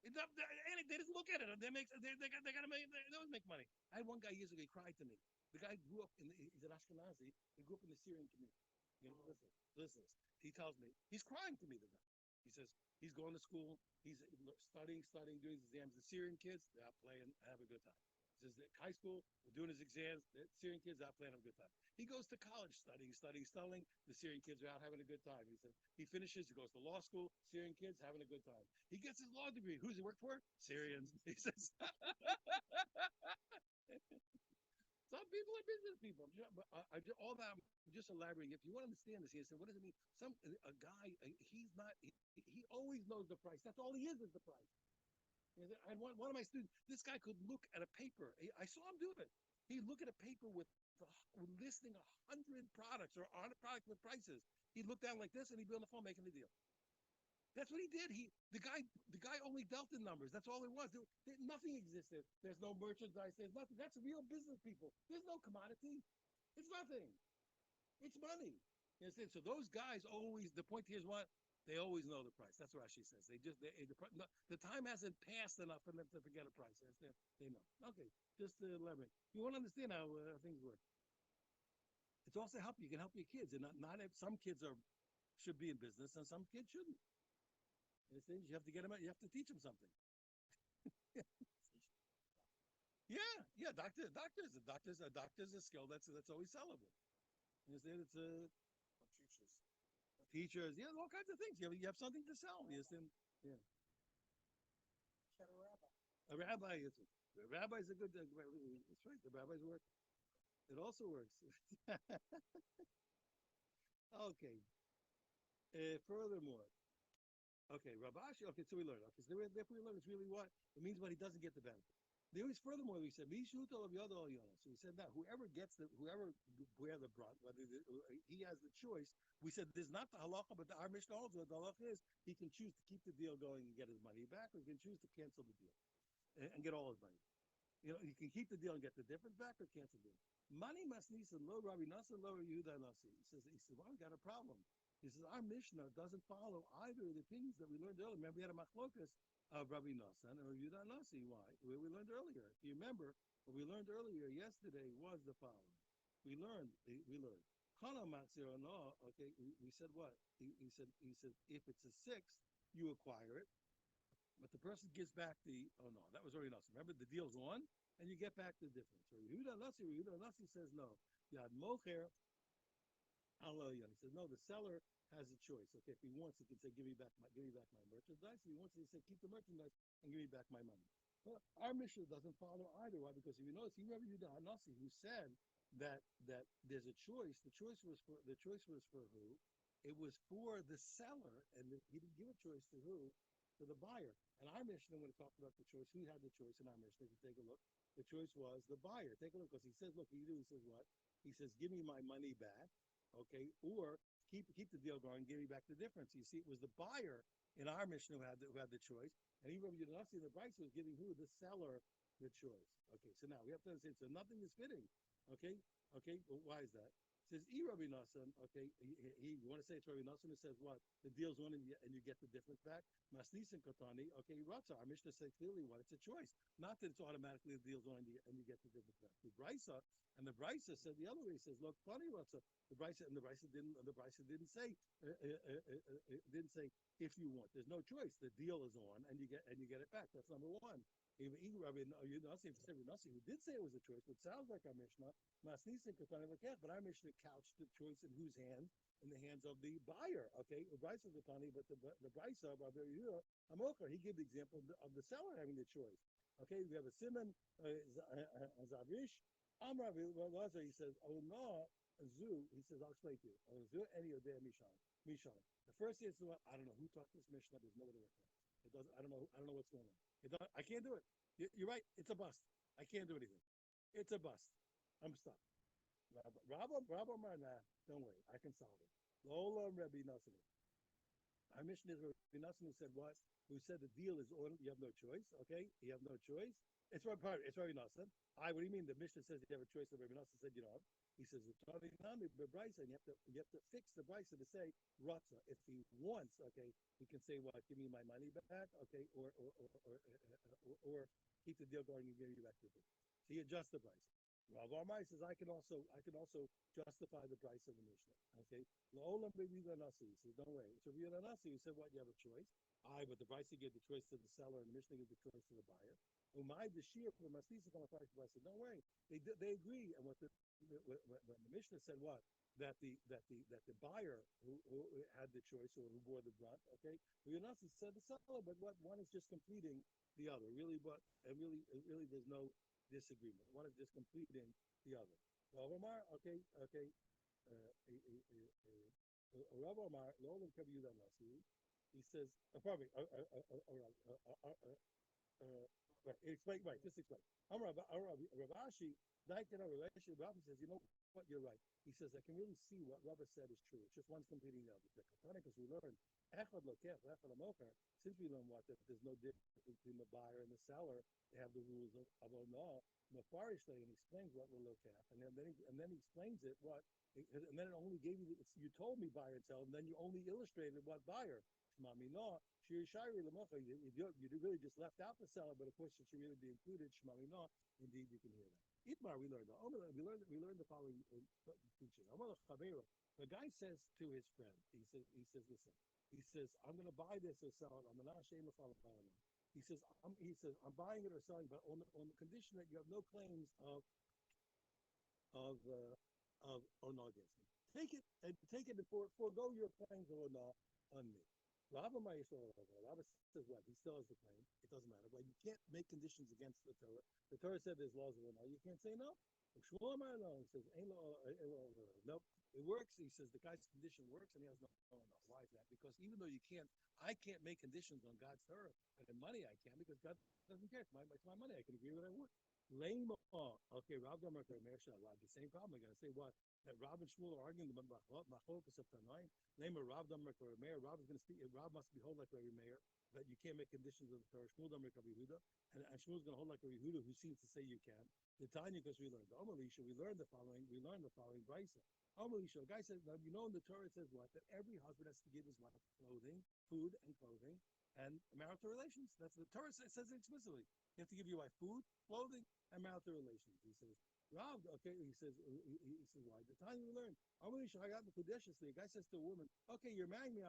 They just look at it. They gotta make. They always make money. I had one guy years ago. He cried to me. The guy grew up he's an Ashkenazi. He grew up in the Syrian community. You know, listen. He tells me he's crying to me. The guy. He says he's going to school. He's studying, doing his exams. The Syrian kids, they're out playing, have a good time. He says that high school, they're doing his exams. The Syrian kids out playing, have a good time. He goes to college, studying. The Syrian kids are out having a good time. He says he finishes. He goes to law school. Syrian kids having a good time. He gets his law degree. Who's he work for? Syrians. He says. Some people are business people. All that I'm just elaborating. If you want to understand this, he said, "What does it mean?" A guy, he's not. He always knows the price. That's all he is the price. I had one of my students. This guy could look at a paper. I saw him do it. He'd look at a paper with listing 100 products or 100 products with prices. He'd look down like this, and he'd be on the phone making the deal. That's what he did. The guy only dealt in numbers. That's all it was. Nothing existed. There's no merchandise. There's nothing. That's real business people. There's no commodity. It's nothing. It's money. You understand? So those guys always. The point here is what they always know the price. That's what Rashi says. The time hasn't passed enough for them to forget a price. They know. Okay, just to elaborate. You want to understand how things work. It's also help. You can help your kids, and not some kids should be in business, and some kids shouldn't. You have to get them out. You have to teach them something. yeah. Doctors a skill that's always sellable. You understand? It's teachers. Yeah, all kinds of things. You have something to sell. You understand? Yeah. A rabbi is a good. That's right. The rabbis work. It also works. Okay. Furthermore. Okay, Rabashi. Okay, so we learned. Okay, so therefore we learn it's really what it means. What he doesn't get the benefit. Furthermore, we said So we said that whoever bear the brunt, whether he has the choice. We said there's not the halacha, but our Mishnah holds what the halacha is. He can choose to keep the deal going and get his money back, or he can choose to cancel the deal and get all his money. You know, you can keep the deal and get the difference back, or cancel the deal. Money must need some low Rabbi Nassan, low Yehuda Nasi. He says, well, we got a problem. He says, our Mishnah doesn't follow either of the opinions that we learned earlier. Remember, we had a machlokas of Rabbi Nassan and Rabbi Yehuda Nasi. Why? Where we learned earlier. If you remember, what we learned earlier yesterday was the following. We learned. Kana Matzir no. Okay, we said what? He said if it's a sixth, you acquire it. But the person gives back that was already Nassi. Remember, the deal's on, and you get back the difference. So Yehuda Nassi says no. Yad Mocher He says no. The seller has a choice. Okay, if he wants, he can say, give me back my merchandise. If he wants, he can say, keep the merchandise and give me back my money. Well, our Mishnah doesn't follow either. Why? Because if you notice, Yehuda Nassi, who said that there's a choice. The choice was for who? It was for the seller, and he didn't give a choice to who? To the buyer. And our Mishnah, when it talked about the choice, who had the choice in our Mishnah? If you take a look, the choice was the buyer. Take a look, because he says, look, he says what? He says, give me my money back, okay, or keep the deal going, give me back the difference. You see, it was the buyer in our Mishnah who had the choice, and he Rabbi Yudinasi, the Bryce was giving who? The seller the choice. Okay, so now we have to understand, so nothing is fitting. Okay, well, why is that? It says, Rabbi Nassan, okay, you want to say it's Rabbi Nassan who says what? The deal's on and you get the difference back. Masnisin Kotani, okay, Ratza. Our Mishnah said clearly what it's a choice. Not that it's automatically the deal's on and you get the difference back. The Brisa said the other way. He says, look, funny Ratza. The Brisa didn't say if you want. There's no choice. The deal is on and you get it back. That's number one. Even Rabbi Nasi who did say it was a choice, which sounds like our Mishnah, Masnisin Kotani Lakech, but our Mishnah couched the choice in whose hands? In the hands of the buyer, okay? The Brisa is Tani, but the Brisa of Rabbi Yehuda Amocher, he gave the example of the seller having the choice. Okay, we have a Simon Zavrish, Amrav Lazar, he says, oh no, Zu, he says, I'll explain to you. Zu, any of their Mishan. The first answer, I don't know who taught this Mishnah, there's nobody like that. It doesn't, I don't know what's going on. I can't do it. You're right, it's a bust. I can't do anything. It's a bust. I'm stuck. Rabbi Marna, don't worry, I can solve it. Lola Rebbe Nassim. Our mission is Rebbe Nassim who said what? Who said the deal is on, you have no choice, okay? You have no choice. It's Rebbe Nassim. What do you mean? The mission says you have a choice, and Rebbe Nassim said you don't. He says, and you have to fix the Brisa to say, Ratza, if he wants, okay, he can say, what, give me my money back, okay, or keep the deal going and give you back the deal. So he adjusts the price. Rav Amai says I can also justify the price of the Mishnah. Okay, La'olam B'Rila Nasi. He says don't worry. So Rila Nasi, he said what you have a choice. But the price gave the choice to the seller, and the Mishnah gave the choice to the buyer. Umay the Shir for the Masnisa on the price. I said don't worry. They agree. And when the Mishnah said what that the buyer who had the choice or who bore the brunt. Okay, Rila Nasi said the seller, but what one is just completing the other. Really, really there's no disagreement. One is just completing the other. Rav Amar, okay. Rav Amar, Lolam Kav Yudan Nasi. He says, explain, right, just explain. Rav Ashi, Rabbi says, you know what, you're right. He says, I can really see what Rabbi said is true. It's just one's completing the other. Because we learned, since we learned what, that there's no difference between the buyer and the seller, they have the rules of Onah. Mafarish and explains what we're looking at, and then he explains it what, and then it only gave you. You told me buyer and seller, and then you only illustrated what buyer. Shmami no, you really just left out the seller, but of course it should really be included. Shmami no, indeed you can hear that. Itmar we learned the following teaching. The guy says to his friend, he says listen, he says I'm going to buy this or sell it. I'm not ashamed of He says, I'm buying it or selling, but on the condition that you have no claims of Onah against me. Take it and forego your claims of Onah on me. Rabbi says what? He still has the claim. It doesn't matter. Well, you can't make conditions against the Torah. The Torah said there's laws of Onah. You can't say no. He says, nope, it works. He says the guy's condition works and he has no Onah. Why is that? Because even though I can't make conditions on God's Torah, but in money I can, because God doesn't care. It's my money. I can agree what I want. Lame. Okay, Rav Damar the same problem. I'm going to say what? That Rav and Shmuel are arguing about Machokas of Tanaim. Lame Rav Damar the Meir. Rav is going to speak. Rav must be hold like Rabbi Meir that you can't make conditions of the Torah. Shmuel Damar Rabbi Yehuda, and Shmuel's going to hold like Rabbi Yehuda, who seems to say you can. The Tanya, because we learned Omalisha, we learned the following Brisa. Omalisha, a guy says, now you know in the Torah it says what? That every husband has to give his wife food and clothing, and marital relations. That's the Torah says it explicitly. You have to give your wife food, clothing, and marital relations. He says, Rav, okay, he says, why? The time we learned, I got the Kudeshiously. A guy says to a woman, okay, you're marrying me,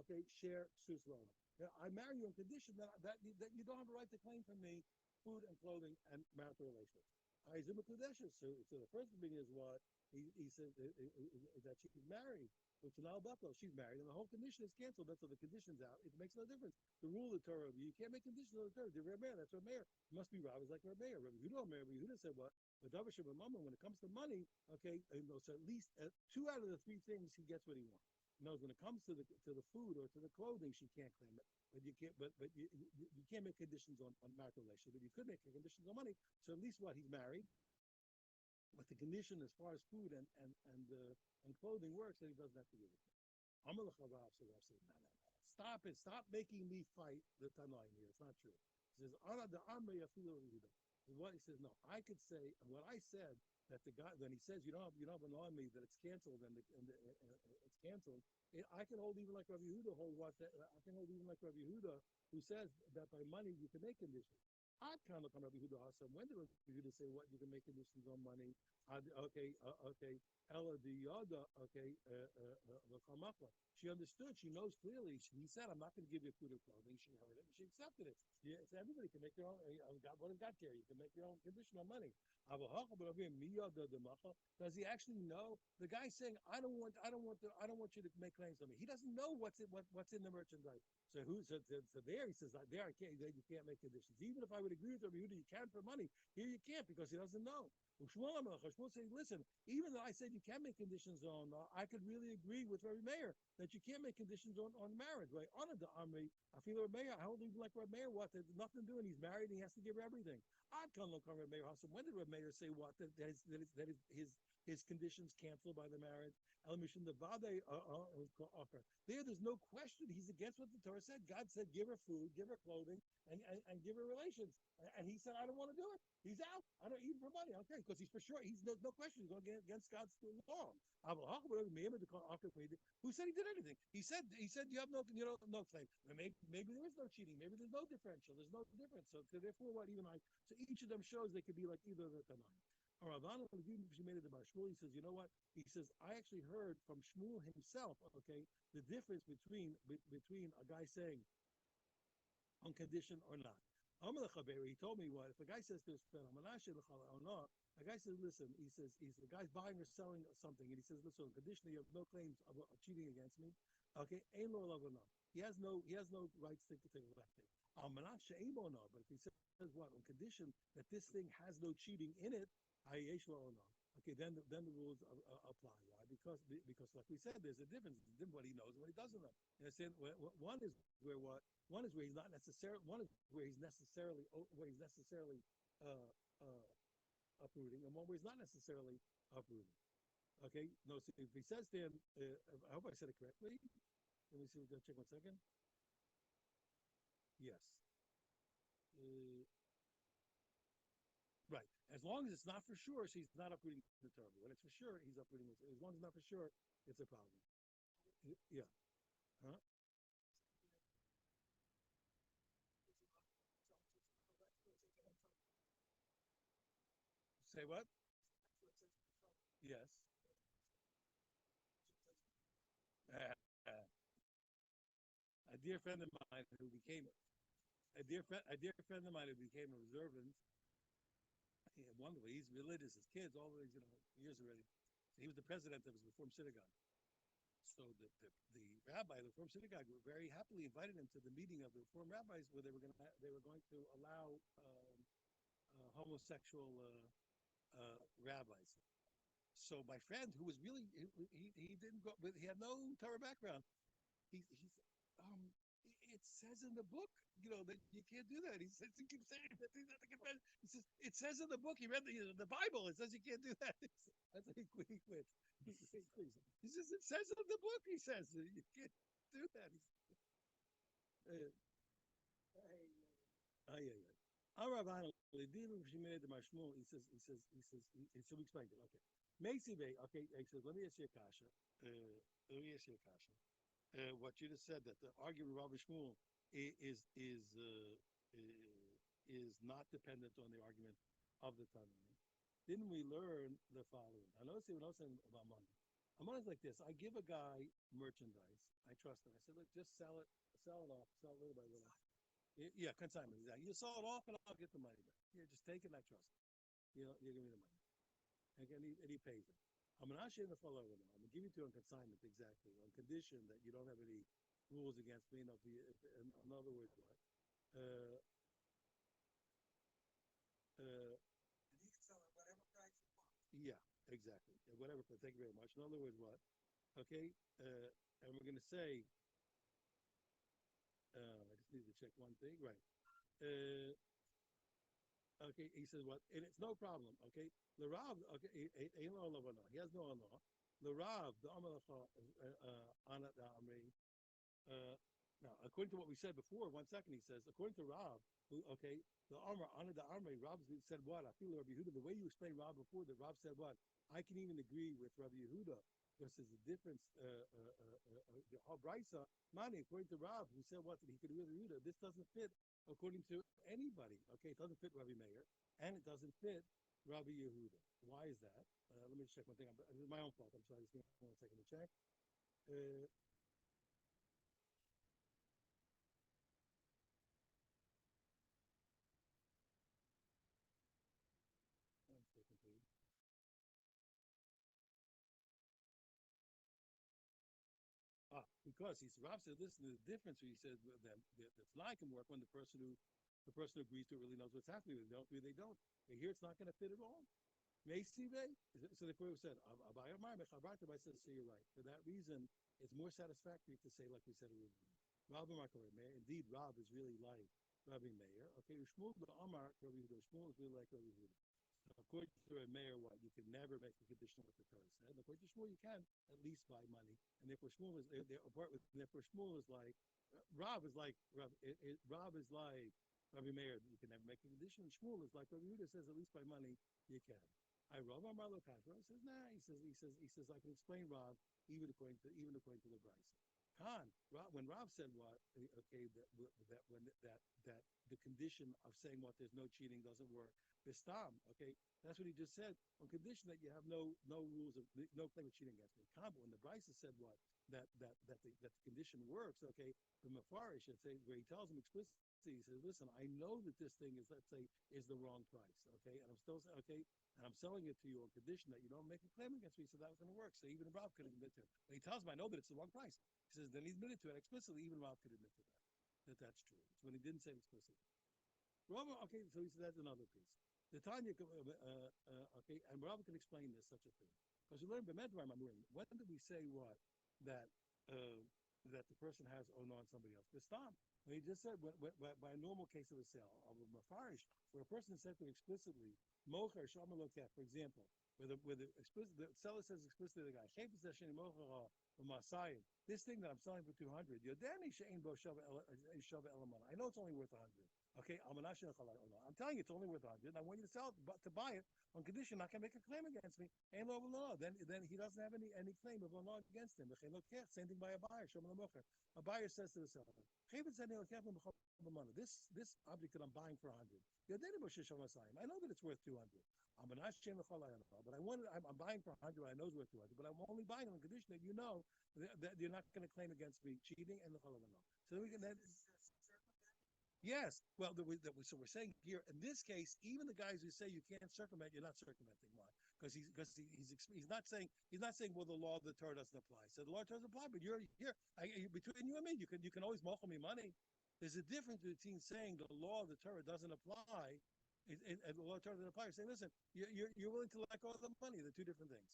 okay, share Suslona. I marry you on condition that you don't have a right to claim from me food and clothing and marital relations. So the first thing is what? He says that she's married. Which now Buffalo, she's married, and the whole condition is canceled. That's so the condition's out. It makes no difference. The rule of the Torah, you can't make conditions of the Torah. The Rebbe, that's Rebbe. It must be Rav is like Rebbe. Rebbe Yehuda said what? But Davashim Mama, when it comes to money, okay, so at least 2 out of the 3 things he gets what he wants. Knows when it comes to the food or to the clothing, she can't claim it. But you can't. But you can't make conditions on marital relations. But you could make conditions on money. So at least what? He's married. But the condition as far as food and clothing works, that he doesn't have to give it. Stop it. Stop making me fight the Tanaim here. It's not true. He says, what he says, no, I could say, and what I said, that the guy, when he says you don't have an on me, that it's canceled, and it's canceled. I can hold even like Rabbi Yehuda hold what that, I can hold even like Rabbi Yehuda who says that by money you can make conditions. I kind of come Rabbi Yehuda also. When did Rabbi Yehuda say what you can make conditions on money? Okay. Ella the Yada. Okay. She understood. She knows clearly. He said, "I'm not going to give you food or clothing." She heard it. She accepted it. Yeah, so everybody can make their own. God, what got there? You can make your own condition on money. Does he actually know? The guy's saying, I don't want you to make claims on me. He doesn't know what's in the merchandise. So there he says, there I can't. You can't make conditions. Even if I would agree with Rabbi Yehuda, you can for money. Here you can't because he doesn't know. Shmuel says, listen, even though I said you can make conditions on, I could really agree with Rabbi Meir that you can't make conditions on marriage. Right? Honor the Amri. I feel Rabbi Meir. I hold even like Rabbi Meir. What? There's nothing doing. He's married. And he has to give her everything. I'd come look on Rabbi Meir. So when did Rabbi Meir say what? That his conditions canceled by the marriage. There's no question. He's against what the Torah said. God said, give her food, give her clothing, and give her relations. And he said, I don't want to do it. He's out. I don't eat for money. Okay, because he's for sure. There's no question. He's going against God's law. Who said he did anything? He said you have no claim. Maybe there is no cheating. Maybe there's no differential. There's no difference. So therefore, so each of them shows they could be like either of the Tanakh. Ravan made it about Shmuel. He says, you know what? He says, I actually heard from Shmuel himself, okay, the difference between a guy saying on condition or not. He told me what if a guy says to his friend, a guy says, listen, he's the guy's buying or selling something, and he says, listen, on condition you have no claims of cheating against me. Okay, ain't no love or no. He has no rights to take that thing. But if he says what on condition that this thing has no cheating in it, okay, then the rules apply. Why? Because like we said, there's a difference between what he knows and what he doesn't know. And I said one is where he's not necessarily uprooting, and one where he's not necessarily uprooting. Okay, no. So if he says then, I hope I said it correctly. Let me see. We're gonna check 1 second. Yes. Right. As long as it's not for sure, so he's not uprooting the Torah. When it's for sure, he's uprooting it. As long as it's not for sure, it's a problem. Yeah. Huh? Say what? Yes. A dear friend of mine who became a observant. Wonderful. He's religious. His kids, all these years already. So he was the president of his Reform synagogue. So the rabbi of the Reform synagogue very happily invited him to the meeting of the Reform rabbis where they were going to allow homosexual rabbis. So my friend, who was really he didn't go, he had no Torah background. He's it says in the book, that you can't do that. He keeps saying that he's not the confession. He says it says in the book. He read the Bible. It says you can't do that. That's how he quit. He says it says in the book. He says you can't do that. She made the Mashmul. He says. So we explained it. Okay. Macy Bay. Okay. He says, let me ask you a kasha. What you just said that the argument of Rabbi Shmuel is not dependent on the argument of the Tanakh. Didn't we learn the following? I know when I was saying about money. Money's like this. I give a guy merchandise. I trust him. I said, look, just sell it off, sell it little by little. Yeah, consignment. Exactly. You sell it off, and I'll get the money back. Yeah, just take it. And I trust him. You give me the money, and he pays it. I'm going to give it to you on consignment exactly on condition that you don't have any rules against me. In other words, what? And he can sell it whatever price you want. Yeah, exactly. Whatever. Thank you very much. In other words, what? Okay, and we're going to say. I just need to check one thing. Right. Okay, he says what? And it's no problem. Okay, the Rav. Okay, he has no law. The Rav, the Amalacha, Anat Amri. Now, according to what we said before, 1 second, he says, according to Rav, okay, the Amr, Anat Amri, Rav said what? I feel Rabbi Yehuda. The way you explained Rav before, that Rav said what? I can even agree with Rabbi Yehuda because there's a difference. The Brisa, Mani, according to Rav, who said what he could really read it. This doesn't fit according to anybody. Okay, it doesn't fit Rabbi Meir, and it doesn't fit Rabbi Yehuda. Why is that? Let me check one thing. It's my own fault. I'm sorry. Just give me 1 second to check. Uh, One second, please. Because he's Rav said, listen to the difference. He said that the fly can work when the person who agrees to it really knows what's happening. If they don't agree, they don't. But here it's not going to fit at all. So the Quran said, I said, so you're right. For that reason, it's more satisfactory to say, like we said originally. Rabbi Markor Meir. Indeed, Rab is really like Rabbi Meir. Okay, Shmuel Amar Rabbi Yehuda. Shmuel is really like Rabbi Yehuda. According to a mayor, what you can never make a condition what the Torah said. And according to Shmuel, you can at least buy money, and therefore Shmuel is therefore Shmuel is like Rob is like Rob is like Rabbi Meir. You can never make a condition. Shmuel is like Rabbi Yehuda says at least by money you can. I Rob Amar Lo Kashra says nah. He says I can explain Rob even according to the Bryce. Khan, when Rob said what, okay, that the condition of saying what there's no cheating doesn't work. Bistam, okay, that's what he just said. On condition that you have no rules of no claim of cheating against me. Khan, but when the Bryce said what that the condition works, okay, the Mafarish, where he tells him explicitly, he says, listen, I know that this thing is, let's say, is the wrong price, okay, and I'm still okay, and I'm selling it to you on condition that you don't make a claim against me, so that was going to work. So even Rob could admit to it. But he tells him, I know that it's the wrong price. He says, then he admitted to it explicitly. Even Rob could admit to that's true. It's when he didn't say it explicitly. Rob, okay, so he said that's another piece. The Tanya, okay, and Rob can explain this such a thing because you learn B'medvar Mamurim. When did we say what that that the person has owned on somebody else? Bistam. He just said by a normal case of a sale of a mafarish, where a person said to explicitly mocher shamaloket, for example, where the seller says explicitly to the guy, this thing that I'm selling for 200, I know it's only worth 100. Okay, I'm telling you it's only worth 100, and I want you to sell it, but to buy it on condition not going to make a claim against me. Then he doesn't have any claim of law against him. Same thing by a buyer. A buyer says to the seller, this object that I'm buying for 100. I know that it's worth 200. But I'm buying for 100. I know it's worth 200, but I'm only buying on condition that you know that you're not going to claim against me cheating and the cholavano. So we can then. Yes. Well, so we're saying here in this case, even the guys who say you can't circumvent, you're not circumventing. Why? Because he's not saying well the law of the Torah doesn't apply. So the law of the Torah doesn't apply, but you're here between you and me, you can always mochel me money. There's a difference between saying the law of the Torah doesn't apply and the law of the Torah doesn't apply. You're saying, listen, you're willing to let go of the money. They're two different things.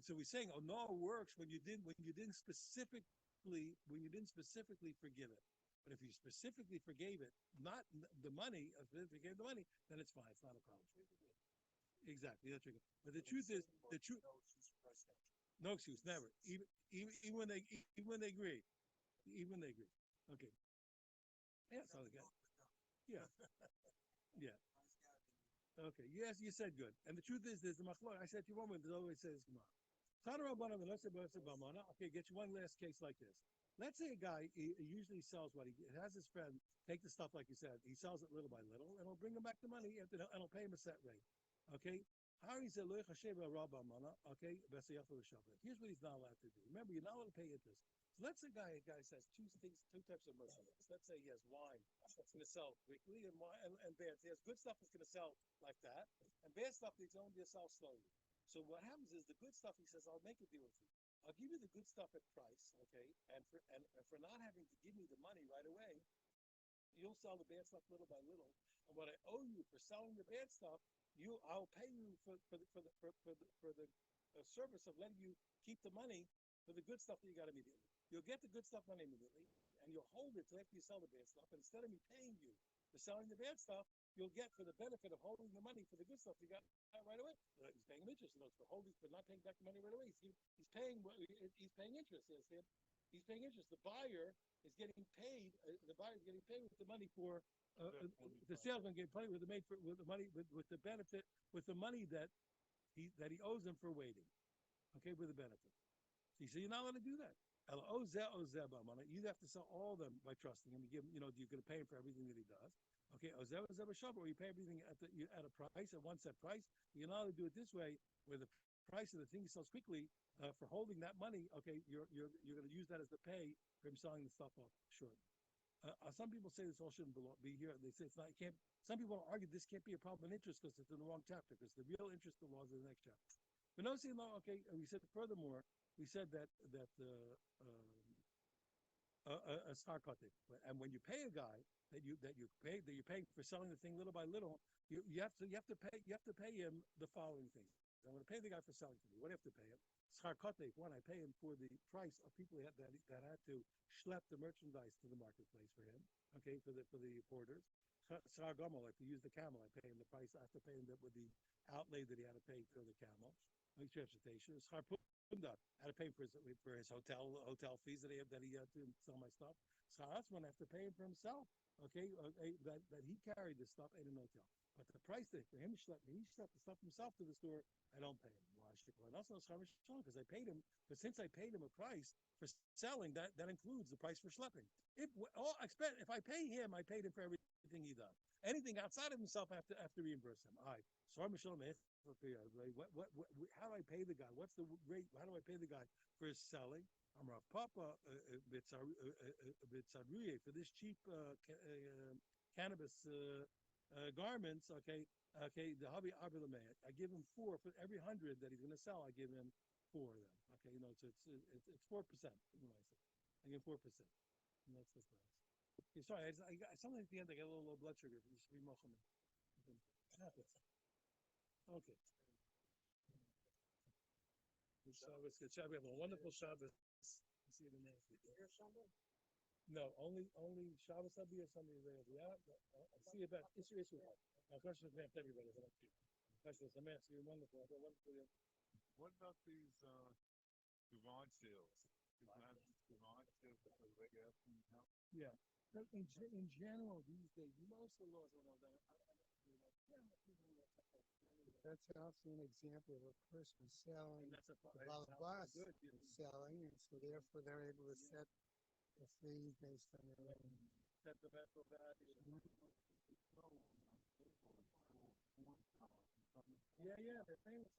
So we're saying no works when you didn't specifically forgive it. But if you specifically forgave it, not the money, forgave the money, then it's fine. It's not a problem. Exactly, that's right. But the truth is, no excuse, never. Even when they agree, Okay. Yeah, sounds good. Yeah, yeah. Okay. Yes, you said good. And the truth is, there's the machlok. I said to you one minute. There's always says Gemara. Okay, get you one last case like this. Let's say a guy he usually sells what he has his friend take the stuff like you said. He sells it little by little, and he'll bring him back the money, and he'll pay him a set rate. Okay. How he said, okay, here's what he's not allowed to do. Remember, you're not allowed to pay interest. So let's say a guy says two types of merchandise. Let's say he has wine that's going to sell quickly and bad. He has good stuff that's going to sell like that, and bad stuff that's only going to sell slowly. So what happens is the good stuff, he says, I'll make a deal with you. I'll give you the good stuff at price, okay? And for not having to give me the money right away, you'll sell the bad stuff little by little. And what I owe you for selling the bad stuff, I'll pay you for the service of letting you keep the money for the good stuff that you got immediately. You'll get the good stuff money immediately, and you'll hold it till after you sell the bad stuff. And instead of me paying you for selling the bad stuff, you'll get for the benefit of holding the money for the good stuff you got right away. He's paying interest. For not paying back the money right away. He's paying interest. He's paying interest. The buyer is getting paid. The buyer is getting paid with the money for the salesman getting paid with the with the money with the benefit with the money that he owes him for waiting. Okay, with the benefit. See, so you're not allowed to do that. You have to sell all of them by trusting him. You give him, you're going to pay him for everything that he does. Okay, or you pay everything at a price, at one set price. You're not allowed to do it this way, where the price of the thing he sells quickly for holding that money. Okay, you're going to use that as the pay for him selling the stuff off short. Some people say this all shouldn't be here. They say it's not. Can't. Some people argue this can't be a problem in interest because it's in the wrong chapter. Because the real interest of the law is in the next chapter. But no, see, no. Okay, and we said furthermore. We said that a star cutting, and when you pay a guy that you're paying for selling the thing little by little, you have to pay him the following things. I'm going to pay the guy for selling to me. What do you have to pay him? Schar kotef, one, I pay him for the price of people that had to schlep the merchandise to the marketplace for him. Okay, for the porters. Schar gomel, like to use the camel, I pay him the price. I have to pay him with the outlay that he had to pay for the camel. Transportation. Schar punda, I had to pay for his hotel fees that he had to sell my stuff. Schar atzman, I have to pay him for himself. Okay, that he carried this stuff in an hotel. But the price that for him he schlepped the stuff himself to the store. I don't pay him. Why should I? Also, because I paid him. But since I paid him a price for selling, that includes the price for schlepping. If I pay him, I paid him for everything he does. Anything outside of himself, I have to reimburse him. All right. So I'm How do I pay the guy? What's the rate? How do I pay the guy for his selling? I'm Rav Papa for this cheap cannabis garments. Okay, the hobby arbilamay. I give him 4 for every 100 that he's going to sell. I give him 4 of them. Okay, it's 4%. I give 4%. And that's the price. Okay, sorry, something at the end I got a little low blood sugar. You should be mochel. Okay. Shabbos, good Shabbos. Have a wonderful Shabbos. See you the next week. No, only Shabbos I'll be or Sunday available. Yeah, I'll see you back. Issue. My question is to everybody. Question is, I'm asking you wonderful. What about these garage sales? Garage sales for the regular help? Yeah. In general, these days, most of the laws are done. That's also an example of a person selling, And that's the balabas good. selling, and so therefore they're able to set the fee based on their own. Set the medical value. Yeah, they're famous.